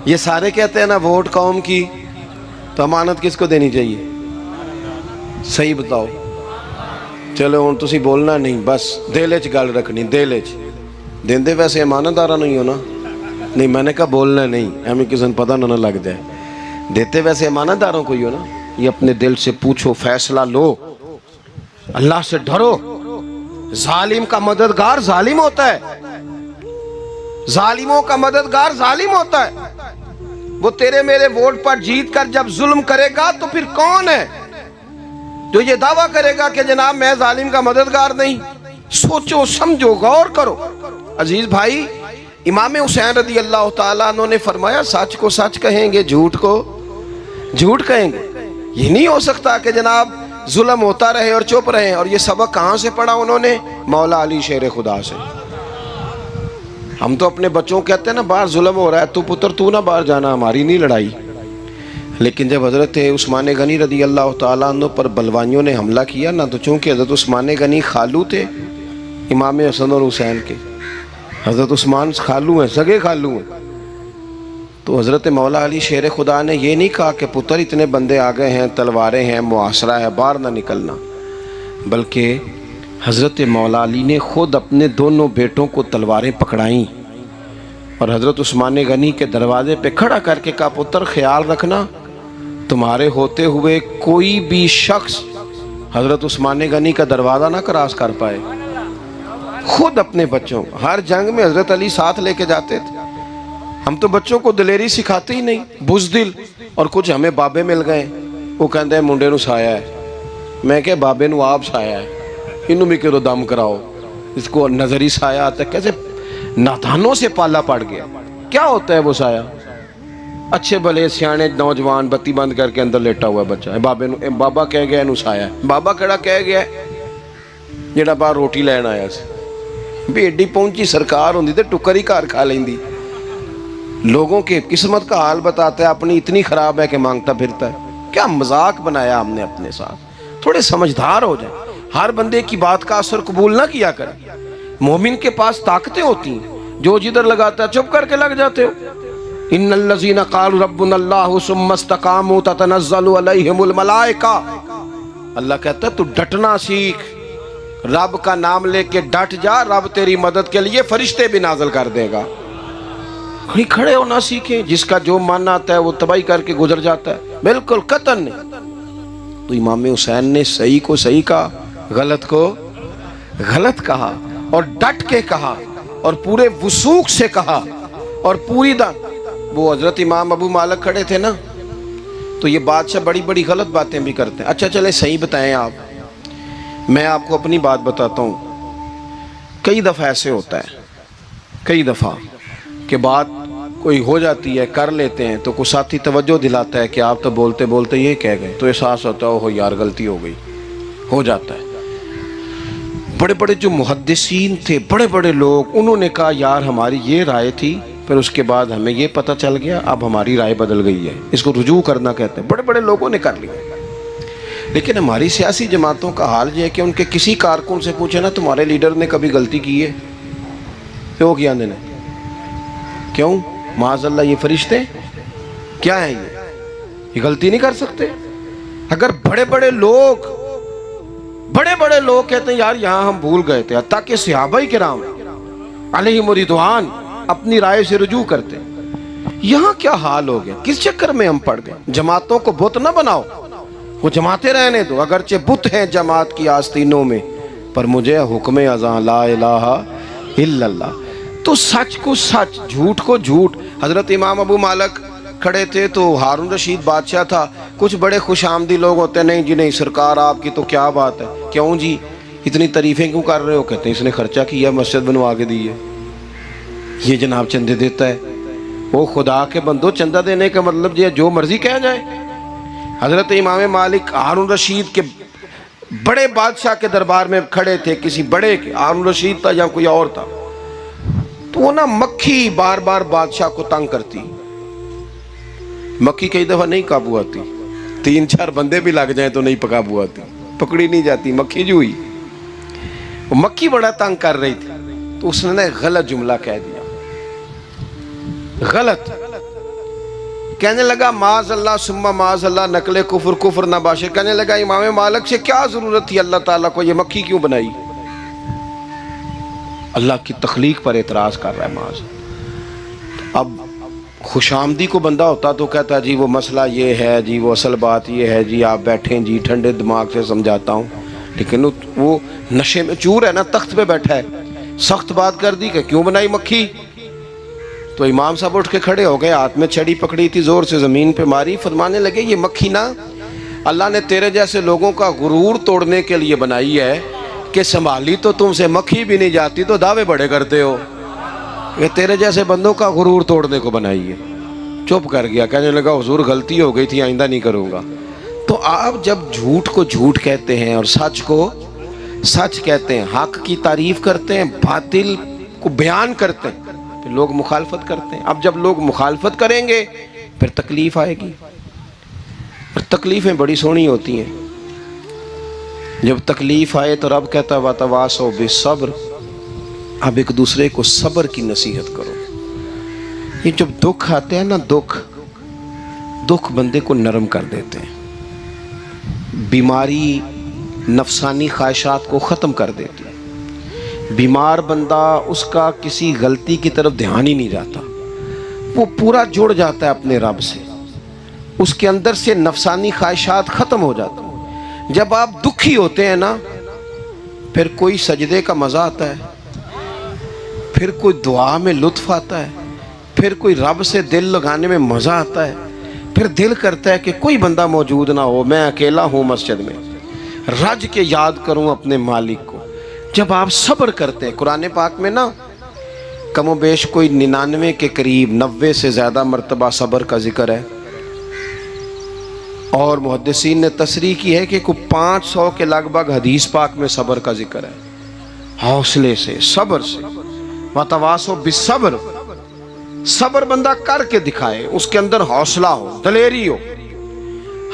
یہ سارے کہتے ہیں نا ووٹ قوم کی، تو امانت کس کو دینی چاہیے؟ صحیح بتاؤ. چلو ہوں تسی بولنا نہیں، بس دل چ گل رکھنی، دل چ. دیندے ویسے امانت دارا نہیں ہو نا؟ نہیں میں نے کہا بولنا نہیں، ہمیں کسی نے پتہ نہ لگ جائے. دیتے ویسے امانت داروں کو ہی ہو نا. یہ اپنے دل سے پوچھو، فیصلہ لو، اللہ سے ڈرو. ظالم کا مددگار ظالم ہوتا ہے، ظالموں کا مددگار ظالم ہوتا ہے. وہ تیرے میرے ووٹ پر جیت کر جب ظلم کرے گا تو پھر کون ہے جو یہ دعویٰ کرے گا کہ جناب میں ظالم کا مددگار نہیں؟ سوچو سمجھو غور کرو. عزیز بھائی، امام حسین رضی اللہ تعالیٰ عنہ نے فرمایا سچ کو سچ کہیں گے، جھوٹ کو جھوٹ کہیں گے. یہ نہیں ہو سکتا کہ جناب ظلم ہوتا رہے اور چپ رہے. اور یہ سبق کہاں سے پڑھا انہوں نے؟ مولا علی شیر خدا سے. ہم تو اپنے بچوں کہتے ہیں نا باہر ظلم ہو رہا ہے، تو پتر تو نہ باہر جانا، ہماری نہیں لڑائی. لیکن جب حضرت عثمان غنی رضی اللہ تعالیٰ عنہ پر بلوائیوں نے حملہ کیا نا، تو چونکہ حضرت عثمان غنی خالو تھے امام حسن اور حسین کے، حضرت عثمان خالو ہیں، سگے خالو ہیں، تو حضرت مولا علی شیر خدا نے یہ نہیں کہا کہ پتر اتنے بندے آ گئے ہیں، تلواریں ہیں، محاصرہ ہے، باہر نہ نکلنا. بلکہ حضرت مولا علی نے خود اپنے دونوں بیٹوں کو تلواریں پکڑائیں اور حضرت عثمان غنی کے دروازے پہ کھڑا کر کے کہا پتر خیال رکھنا تمہارے ہوتے ہوئے کوئی بھی شخص حضرت عثمان غنی کا دروازہ نہ کراس کر پائے. خود اپنے بچوں کو، ہر جنگ میں حضرت علی ساتھ لے کے جاتے تھے. ہم تو بچوں کو دلیری سکھاتے ہی نہیں، بزدل. اور کچھ ہمیں بابے مل گئے، وہ کہتے ہیں منڈے نو سایا ہے. میں کہ بابے نو آپ سایا ہے، انہوں بھی کہ دم کراؤ. اس کو نظری سایہ آتا ہے. کیسے نادانوں سے پالا پڑ گیا. کیا ہوتا ہے وہ سایہ؟ اچھے بھلے سیانے نوجوان بتی بند کر کے اندر لیٹا ہوا ہے بچہ، بابا کہہ گیا انہوں سایہ ہے. بابا کہڑا کہہ گیا جڑا باہر روٹی لین آیا سی. بھی ایڈی پہنچی سرکار ہوندی تے ٹکر ہی گھر کھا لیندی. لوگوں کے قسمت کا حال بتاتا ہے، اپنی اتنی خراب ہے کہ مانگتا پھرتا ہے. کیا مذاق بنایا ہم نے اپنے ساتھ. تھوڑے سمجھدار ہو جائیں. ہر بندے کی بات کا اثر قبول نہ کیا کریں. مومن کے پاس طاقتیں ہوتی ہیں، جو جدھر لگاتا ہے چپ کر کے لگ جاتے ہو. ان الذین قالوا ربنا اللہ ثم استقاموا تتنزل علیہم الملائکہ. اللہ کہتا ہے تو ڈٹنا سیکھ، رب کا نام لے کے ڈٹ جا، رب تیری مدد کے لیے فرشتے بھی نازل کر دے گا. کھڑے ہونا سیکھیں. جس کا جو مان آتا ہے وہ تباہی کر کے گزر جاتا ہے، بالکل قطعاً نہیں. تو امام حسین نے صحیح کو صحیح کہا، غلط کو غلط کہا، اور ڈٹ کے کہا، اور پورے وثوق سے کہا، اور پوری وہ حضرت امام ابو مالک کھڑے تھے نا، تو یہ بادشاہ بڑی بڑی غلط باتیں بھی کرتے ہیں. اچھا چلیں صحیح بتائیں آپ. میں آپ کو اپنی بات بتاتا ہوں. کئی دفعہ ایسے ہوتا ہے، کئی دفعہ کہ بات کوئی ہو جاتی ہے، کر لیتے ہیں، تو کوئی ساتھی توجہ دلاتا ہے کہ آپ تو بولتے بولتے یہ کہہ گئے، تو احساس ہوتا ہے اوہ یار غلطی ہو گئی. ہو جاتا ہے. بڑے بڑے جو محدثین تھے، بڑے بڑے لوگ، انہوں نے کہا یار ہماری یہ رائے تھی، پھر اس کے بعد ہمیں یہ پتہ چل گیا، اب ہماری رائے بدل گئی ہے. اس کو رجوع کرنا کہتے ہیں. بڑے بڑے لوگوں نے کر لیا. لیکن ہماری سیاسی جماعتوں کا حال یہ ہے کہ ان کے کسی کارکن سے پوچھے نا تمہارے لیڈر نے کبھی غلطی کی ہے؟ کیوں کیا نے؟ کیوں؟ معاذ اللہ یہ فرشتے کیا ہے؟ یہ غلطی نہیں کر سکتے؟ اگر بڑے بڑے لوگ کہتے ہیں یار یہاں ہم بھول گئے تھے، حتیٰ کہ صحابہ کرام علیہم رضوان اپنی رائے سے رجوع کرتے. یہاں کیا حال ہو گیا؟ کس چکر میں ہم پڑ گئے؟ جماعتوں کو بت نہ بناؤ، وہ جماعتیں رہنے دو. اگرچہ بت ہیں جماعت کی آستینوں میں، پر مجھے حکم اذاں لا الہ الا اللہ. تو سچ کو سچ، جھوٹ کو جھوٹ. حضرت امام ابو مالک کھڑے تھے تو ہارون رشید بادشاہ تھا. کچھ بڑے خوش آمدی لوگ ہوتے ہیں، نہیں جی نہیں سرکار آپ کی تو کیا بات ہے، کیوں جی اتنی تعریفیں کیوں کر رہے ہو؟ کہتے ہیں اس نے خرچہ کیا، مسجد بنوا کے دی ہے، یہ جناب چندے دیتا ہے. وہ خدا کے بندو، چندہ دینے کا مطلب یہ جو مرضی کہا جائے. حضرت امام مالک ہارون رشید کے بڑے بادشاہ کے دربار میں کھڑے تھے، کسی بڑے کے، ہارون رشید تھا یا کوئی اور تھا. تو وہ نا مکھی بار بار بادشاہ کو تنگ کرتی. مکھی کئی دفعہ نہیں قابو آتی، 3-4 بندے بھی لگ جائیں تو نہیں قابو آتی، پکڑی نہیں جاتی مکھی جو ہوئی. وہ مکھی بڑا تنگ کر رہی تھی تو اس نے غلط جملہ کہہ دیا. غلط کہنے لگا معاذ اللہ ثم معاذ اللہ، نقل کفر کفر نہ باشے. کہنے لگا امام مالک سے کیا ضرورت تھی اللہ تعالیٰ کو یہ مکھی کیوں بنائی؟ اللہ کی تخلیق پر اعتراض کر رہا ہے معاذ. اب خوش آمدی کو بندہ ہوتا تو کہتا جی وہ مسئلہ یہ ہے جی، وہ اصل بات یہ ہے جی، آپ بیٹھیں جی ٹھنڈے دماغ سے سمجھاتا ہوں. لیکن وہ نشے میں چور ہے نا، تخت پہ بیٹھا ہے، سخت بات کر دی کہ کیوں بنائی مکھی. تو امام صاحب اٹھ کے کھڑے ہو گئے، ہاتھ میں چھڑی پکڑی تھی، زور سے زمین پہ ماری. فرمانے لگے یہ مکھی نا اللہ نے تیرے جیسے لوگوں کا غرور توڑنے کے لیے بنائی ہے کہ سنبھالی تو تم سے مکھی بھی نہیں جاتی تو دعوے بڑے کرتے ہو. یہ تیرے جیسے بندوں کا غرور توڑنے کو بنائی ہے. چپ کر گیا، کہنے لگا حضور غلطی ہو گئی تھی، آئندہ نہیں کروں گا. تو آپ جب جھوٹ کو جھوٹ کہتے ہیں اور سچ کو سچ کہتے ہیں، حق کی تعریف کرتے ہیں، باطل کو بیان کرتے ہیں، پھر لوگ مخالفت کرتے ہیں. اب جب لوگ مخالفت کریں گے پھر تکلیف آئے گی. اور تکلیفیں بڑی سونی ہوتی ہیں. جب تکلیف آئے تو رب کہتا ہے وَتَوَاصَوْا بِالصَّبْرِ، اب ایک دوسرے کو صبر کی نصیحت کرو. یہ جب دکھ آتے ہیں نا، دکھ بندے کو نرم کر دیتے ہیں. بیماری نفسانی خواہشات کو ختم کر دیتی ہے. بیمار بندہ اس کا کسی غلطی کی طرف دھیان ہی نہیں جاتا، وہ پورا جڑ جاتا ہے اپنے رب سے، اس کے اندر سے نفسانی خواہشات ختم ہو جاتی ہیں. جب آپ دکھی ہوتے ہیں نا، پھر کوئی سجدے کا مزہ آتا ہے، پھر کوئی دعا میں لطف آتا ہے، پھر کوئی رب سے دل لگانے میں مزہ آتا ہے، پھر دل کرتا ہے کہ کوئی بندہ موجود نہ ہو، میں اکیلا ہوں مسجد میں، رج کے یاد کروں اپنے مالک کو. جب آپ صبر کرتے ہیں، قرآن پاک میں نا کم و بیش کوئی 99 کے قریب 90 سے زیادہ مرتبہ صبر کا ذکر ہے، اور محدثین نے تصریح کی ہے کہ کوئی 500 کے لگ بھگ حدیث پاک میں صبر کا ذکر ہے. حوصلے سے، صبر سے. وَتَوَاصَوْا بِالصَّبْرِ، صبر بندہ کر کے دکھائے، اس کے اندر حوصلہ ہو، دلیری ہو.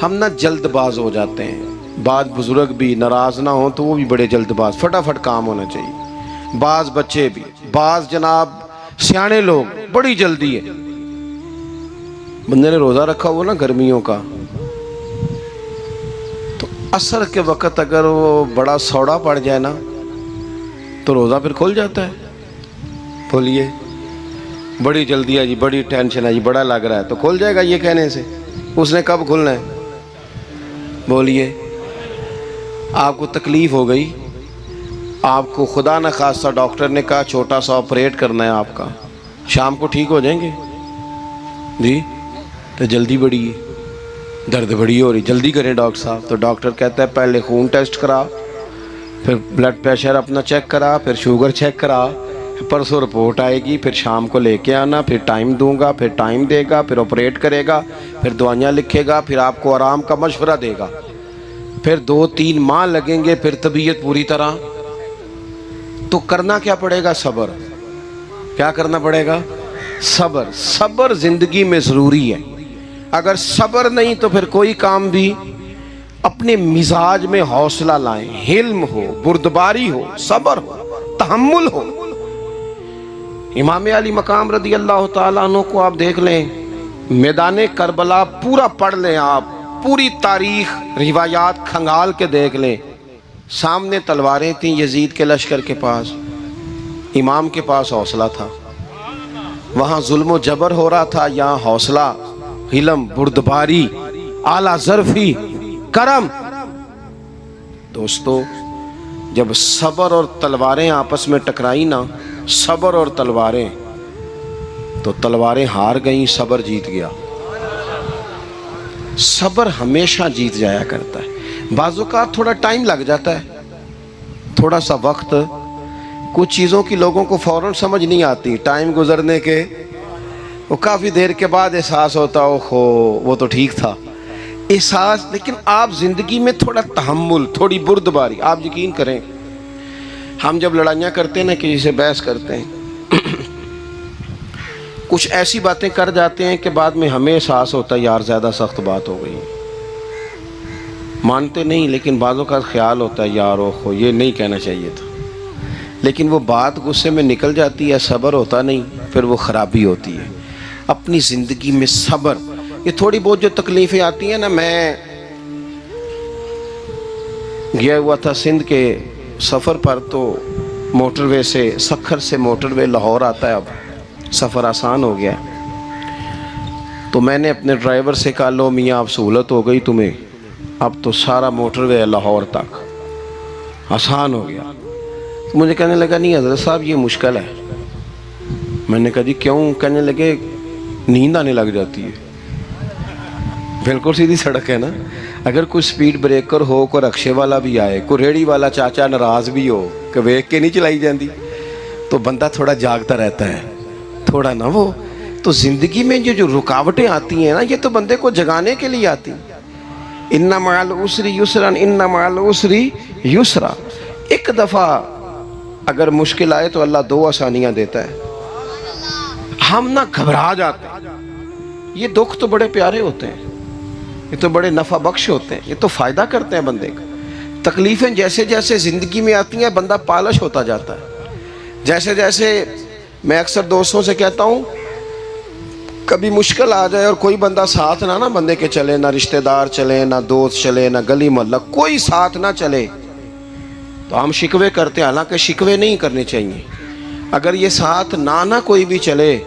ہم نہ جلد باز ہو جاتے ہیں. بعض بزرگ بھی ناراض نہ ہوں تو وہ بھی بڑے جلد باز، فٹافٹ کام ہونا چاہیے. بعض بچے بھی، بعض جناب سیانے لوگ، بڑی جلدی ہے. بندے نے روزہ رکھا ہوا نا گرمیوں کا، تو عصر کے وقت اگر وہ بڑا سوڑا پڑ جائے نا تو روزہ پھر کھل جاتا ہے. بولیے بڑی جلدی ہے جی، بڑی ٹینشن ہے جی، بڑا لگ رہا ہے، تو کھل جائے گا یہ کہنے سے. اس نے کب کھلنا ہے؟ بولیے. آپ کو تکلیف ہو گئی، آپ کو خدا نہ خواستہ ڈاکٹر نے کہا چھوٹا سا آپریٹ کرنا ہے آپ کا، شام کو ٹھیک ہو جائیں گے جی؟ تو جلدی بڑی ہے، درد بڑی ہو رہی، جلدی کریں ڈاکٹر صاحب. تو ڈاکٹر کہتا ہے پہلے خون ٹیسٹ کرا، پھر بلڈ پریشر اپنا چیک کرا، پھر شوگر چیک کرا، پرسوں رپورٹ آئے گی، پھر شام کو لے کے آنا، پھر ٹائم دوں گا، پھر ٹائم دے گا، پھر آپریٹ کرے گا، پھر دوائیاں لکھے گا، پھر آپ کو آرام کا مشورہ دے گا، پھر 2-3 ماہ لگیں گے، پھر طبیعت پوری طرح. تو کرنا کیا پڑے گا؟ صبر. کیا کرنا پڑے گا؟ صبر. صبر زندگی میں ضروری ہے. اگر صبر نہیں تو پھر کوئی کام بھی. اپنے مزاج میں حوصلہ لائیں، حلم ہو، بردباری ہو، صبر ہو، تحمل ہو. امام علی مقام رضی اللہ تعالیٰ عنہ کو آپ دیکھ لیں، میدان کربلا پورا پڑھ لیں، آپ پوری تاریخ روایات کھنگال کے دیکھ لیں. سامنے تلواریں تھیں یزید کے لشکر کے پاس، امام کے پاس حوصلہ تھا. وہاں ظلم و جبر ہو رہا تھا، یہاں حوصلہ، حلم، بردباری، اعلیٰ ظرفی، کرم. دوستو جب صبر اور تلواریں آپس میں ٹکرائی نا صبر اور تلواریں، تو تلواریں ہار گئیں، صبر جیت گیا۔ صبر ہمیشہ جیت جایا کرتا ہے۔ بعض اوقات تھوڑا ٹائم لگ جاتا ہے، تھوڑا سا وقت، کچھ چیزوں کی لوگوں کو فوراً سمجھ نہیں آتی، ٹائم گزرنے کے وہ کافی دیر کے بعد احساس ہوتا ہے اوہو وہ تو ٹھیک تھا احساس۔ لیکن آپ زندگی میں تھوڑا تحمل، تھوڑی بردباری، آپ یقین کریں ہم جب لڑائیاں کرتے ہیں نا، کسی سے بحث کرتے ہیں، کچھ ایسی باتیں کر جاتے ہیں کہ بعد میں ہمیں احساس ہوتا ہے یار زیادہ سخت بات ہو گئی، مانتے نہیں لیکن بعضوں کا خیال ہوتا ہے یار اوہو یہ نہیں کہنا چاہیے تھا، لیکن وہ بات غصے میں نکل جاتی ہے، صبر ہوتا نہیں، پھر وہ خرابی ہوتی ہے۔ اپنی زندگی میں صبر، یہ تھوڑی بہت جو تکلیفیں آتی ہیں نا، میں گیا ہوا تھا سندھ کے سفر پر، تو موٹر وے سے، سکھر سے موٹر وے لاہور آتا ہے، اب سفر آسان ہو گیا ہے، تو میں نے اپنے ڈرائیور سے کہا لو میاں اب سہولت ہو گئی تمہیں، اب تو سارا موٹر وے لاہور تک آسان ہو گیا۔ تو مجھے کہنے لگا نہیں حضرت صاحب یہ مشکل ہے۔ میں نے کہا جی کیوں؟ کہنے لگے نیند آنے لگ جاتی ہے۔ بالکل سیدھی سڑک ہے نا، اگر کوئی سپیڈ بریکر ہو، کوئی رکشے والا بھی آئے، کوئی ریڑھی والا چاچا ناراض بھی ہو کہ ویک کے نہیں چلائی جاندی، تو بندہ تھوڑا جاگتا رہتا ہے، تھوڑا نہ وہ۔ تو زندگی میں جو رکاوٹیں آتی ہیں نا، یہ تو بندے کو جگانے کے لیے آتی ہیں۔ ان مع العسر یسرا، ان مع العسر یسرا۔ ایک دفعہ اگر مشکل آئے تو اللہ دو آسانیاں دیتا ہے، ہم نہ گھبرا جاتے ہیں۔ یہ دکھ تو بڑے پیارے ہوتے ہیں، یہ تو بڑے نفع بخش ہوتے ہیں، یہ تو فائدہ کرتے ہیں بندے کا۔ تکلیفیں جیسے جیسے زندگی میں آتی ہیں بندہ پالش ہوتا جاتا ہے۔ جیسے جیسے میں اکثر دوستوں سے کہتا ہوں کبھی مشکل آ جائے اور کوئی بندہ ساتھ نہ بندے کے چلے، نہ رشتہ دار چلے، نہ دوست چلے، نہ گلی محلہ، کوئی ساتھ نہ چلے، تو ہم شکوے کرتے ہیں، حالانکہ شکوے نہیں کرنے چاہیے۔ اگر یہ ساتھ نہ کوئی بھی چلے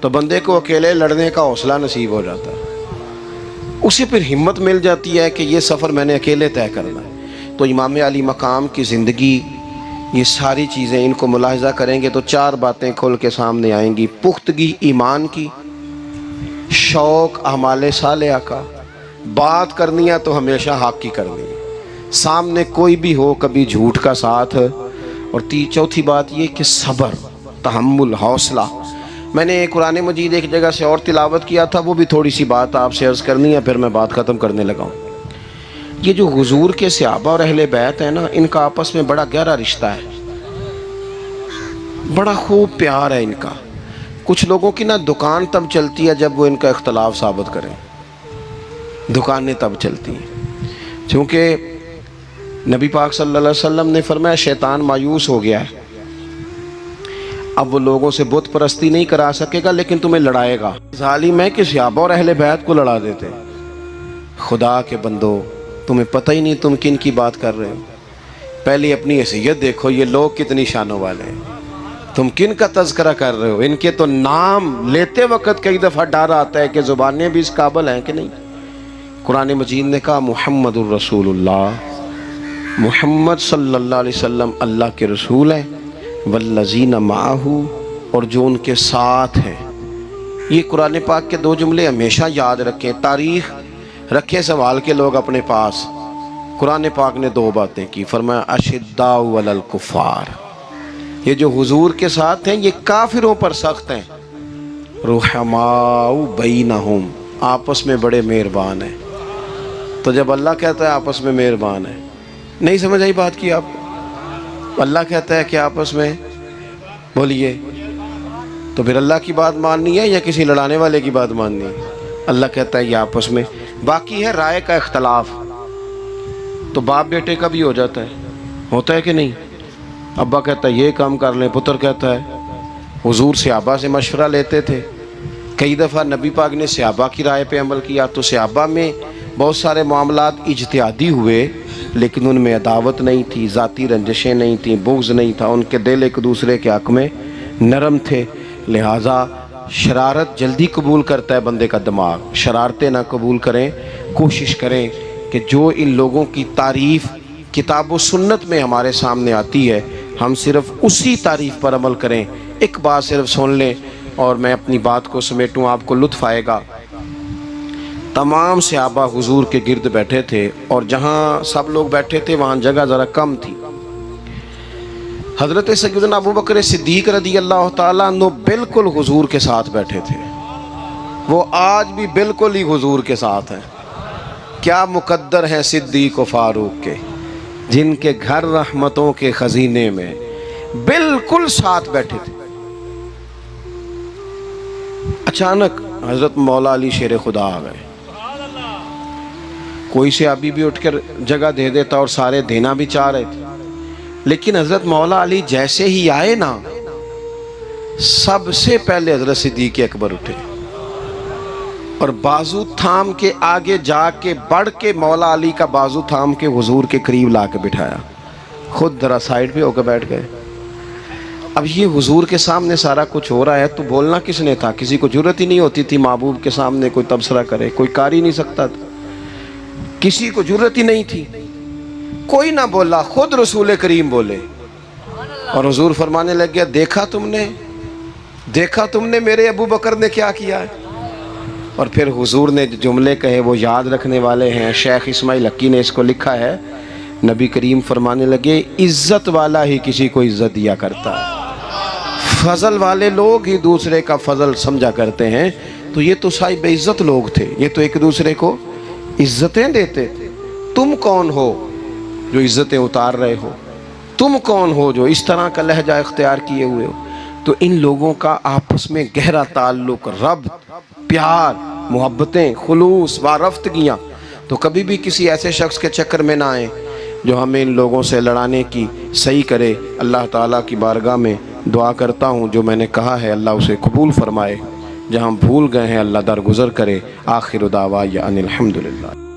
تو بندے کو اکیلے لڑنے کا حوصلہ نصیب ہو جاتا ہے، اسے پھر ہمت مل جاتی ہے کہ یہ سفر میں نے اکیلے طے کرنا ہے۔ تو امام علی مقام کی زندگی، یہ ساری چیزیں ان کو ملاحظہ کریں گے تو چار باتیں کھل کے سامنے آئیں گی۔ پختگی ایمان کی، شوق اعمال صالحہ کا، بات کرنی ہے تو ہمیشہ حق کی کرنی ہے، سامنے کوئی بھی ہو کبھی جھوٹ کا ساتھ، اور چوتھی بات یہ کہ صبر، تحمل، حوصلہ۔ میں نے قرآن مجید ایک جگہ سے اور تلاوت کیا تھا، وہ بھی تھوڑی سی بات آپ سے عرض کرنی ہے، پھر میں بات ختم کرنے لگا ہوں۔ یہ جو حضور کے صحابہ اور اہل بیت ہیں نا، ان کا آپس میں بڑا گہرا رشتہ ہے، بڑا خوب پیار ہے ان کا۔ کچھ لوگوں کی نا دکان تب چلتی ہے جب وہ ان کا اختلاف ثابت کریں، دکانیں تب چلتی ہیں، چونکہ نبی پاک صلی اللہ علیہ وسلم نے فرمایا شیطان مایوس ہو گیا ہے، اب وہ لوگوں سے بت پرستی نہیں کرا سکے گا لیکن تمہیں لڑائے گا۔ ظالم ہے کہ صحابہ اور اہل بیت کو لڑا دیتے۔ خدا کے بندو، تمہیں پتہ ہی نہیں تم کن کی بات کر رہے ہو، پہلے اپنی حیثیت دیکھو، یہ لوگ کتنی شانوں والے ہیں، تم کن کا تذکرہ کر رہے ہو؟ ان کے تو نام لیتے وقت کئی دفعہ ڈر آتا ہے کہ زبانیں بھی اس قابل ہیں کہ نہیں۔ قرآن مجید نے کہا محمد الرسول اللہ، محمد صلی اللہ علیہ وسلم اللہ کے رسول ہیں، والذین معہ، اور جو ان کے ساتھ ہیں۔ یہ قرآن پاک کے دو جملے ہمیشہ یاد رکھیں، تاریخ رکھیں سنبھال کے لوگ اپنے پاس۔ قرآن پاک نے دو باتیں کی، فرمایا اشداء علی الکفار، یہ جو حضور کے ساتھ ہیں یہ کافروں پر سخت ہیں، رحماء بینہم، آپس میں بڑے مہربان ہیں۔ تو جب اللہ کہتا ہے آپس میں مہربان ہے، نہیں سمجھ آئی بات کی آپ کو؟ اللہ کہتا ہے کہ آپس میں بولیے، تو پھر اللہ کی بات ماننی ہے یا کسی لڑانے والے کی بات ماننی ہے؟ اللہ کہتا ہے یہ آپس میں۔ باقی ہے رائے کا اختلاف، تو باپ بیٹے کا بھی ہو جاتا ہے، ہوتا ہے کہ نہیں؟ ابا کہتا ہے یہ کام کر لیں، پتر کہتا ہے۔ حضور صحابہ سے مشورہ لیتے تھے، کئی دفعہ نبی پاک نے صحابہ کی رائے پہ عمل کیا، تو صحابہ میں بہت سارے معاملات اجتہادی ہوئے لیکن ان میں عداوت نہیں تھی، ذاتی رنجشیں نہیں تھیں، بغض نہیں تھا، ان کے دل ایک دوسرے کے حق میں نرم تھے۔ لہٰذا شرارت جلدی قبول کرتا ہے بندے کا دماغ، شرارتیں نہ قبول کریں، کوشش کریں کہ جو ان لوگوں کی تعریف کتاب و سنت میں ہمارے سامنے آتی ہے ہم صرف اسی تعریف پر عمل کریں۔ ایک بات صرف سن لیں اور میں اپنی بات کو سمیٹوں، آپ کو لطف آئے گا۔ تمام صحابہ حضور کے گرد بیٹھے تھے اور جہاں سب لوگ بیٹھے تھے وہاں جگہ ذرا کم تھی۔ حضرت سیدنا ابو بکر صدیق رضی اللہ تعالیٰ عنہ بالکل حضور کے ساتھ بیٹھے تھے، وہ آج بھی بالکل ہی حضور کے ساتھ ہیں۔ کیا مقدر ہیں صدیق و فاروق کے، جن کے گھر رحمتوں کے خزینے میں بالکل ساتھ بیٹھے تھے۔ اچانک حضرت مولا علی شیر خدا آ گئے۔ کوئی سے ابھی بھی اٹھ کر جگہ دے دیتا اور سارے دینا بھی چاہ رہے تھے، لیکن حضرت مولا علی جیسے ہی آئے نا، سب سے پہلے حضرت صدیق اکبر اٹھے اور بازو تھام کے آگے جا کے بڑھ کے مولا علی کا بازو تھام کے حضور کے قریب لا کے بٹھایا، خود ذرا سائیڈ پہ ہو کے بیٹھ گئے۔ اب یہ حضور کے سامنے سارا کچھ ہو رہا ہے تو بولنا کس نے تھا؟ کسی کو ضرورت ہی نہیں ہوتی تھی محبوب کے سامنے کوئی تبصرہ کرے، کوئی کر ہی نہیں سکتا تھا، کسی کو ضرورت ہی نہیں تھی، کوئی نہ بولا، خود رسول کریم بولے اور حضور فرمانے لگ گیا، دیکھا تم نے میرے ابو بکر نے کیا کیا ہے؟ اور پھر حضور نے جو جملے کہے وہ یاد رکھنے والے ہیں، شیخ اسماعیل حقی نے اس کو لکھا ہے۔ نبی کریم فرمانے لگے، عزت والا ہی کسی کو عزت دیا کرتا ہے، فضل والے لوگ ہی دوسرے کا فضل سمجھا کرتے ہیں۔ تو یہ تو صاحب عزت لوگ تھے، یہ تو ایک دوسرے کو عزتیں دیتے تھے۔ تم کون ہو جو عزتیں اتار رہے ہو؟ تم کون ہو جو اس طرح کا لہجہ اختیار کیے ہوئے ہو؟ تو ان لوگوں کا آپس میں گہرا تعلق، ربط، پیار، محبتیں، خلوص، وارفتگیاں۔ تو کبھی بھی کسی ایسے شخص کے چکر میں نہ آئیں جو ہمیں ان لوگوں سے لڑانے کی صحیح کرے۔ اللہ تعالیٰ کی بارگاہ میں دعا کرتا ہوں جو میں نے کہا ہے اللہ اسے قبول فرمائے، جہاں بھول گئے ہیں اللہ درگزر کرے۔ آخر دعوانا ان الحمدللہ۔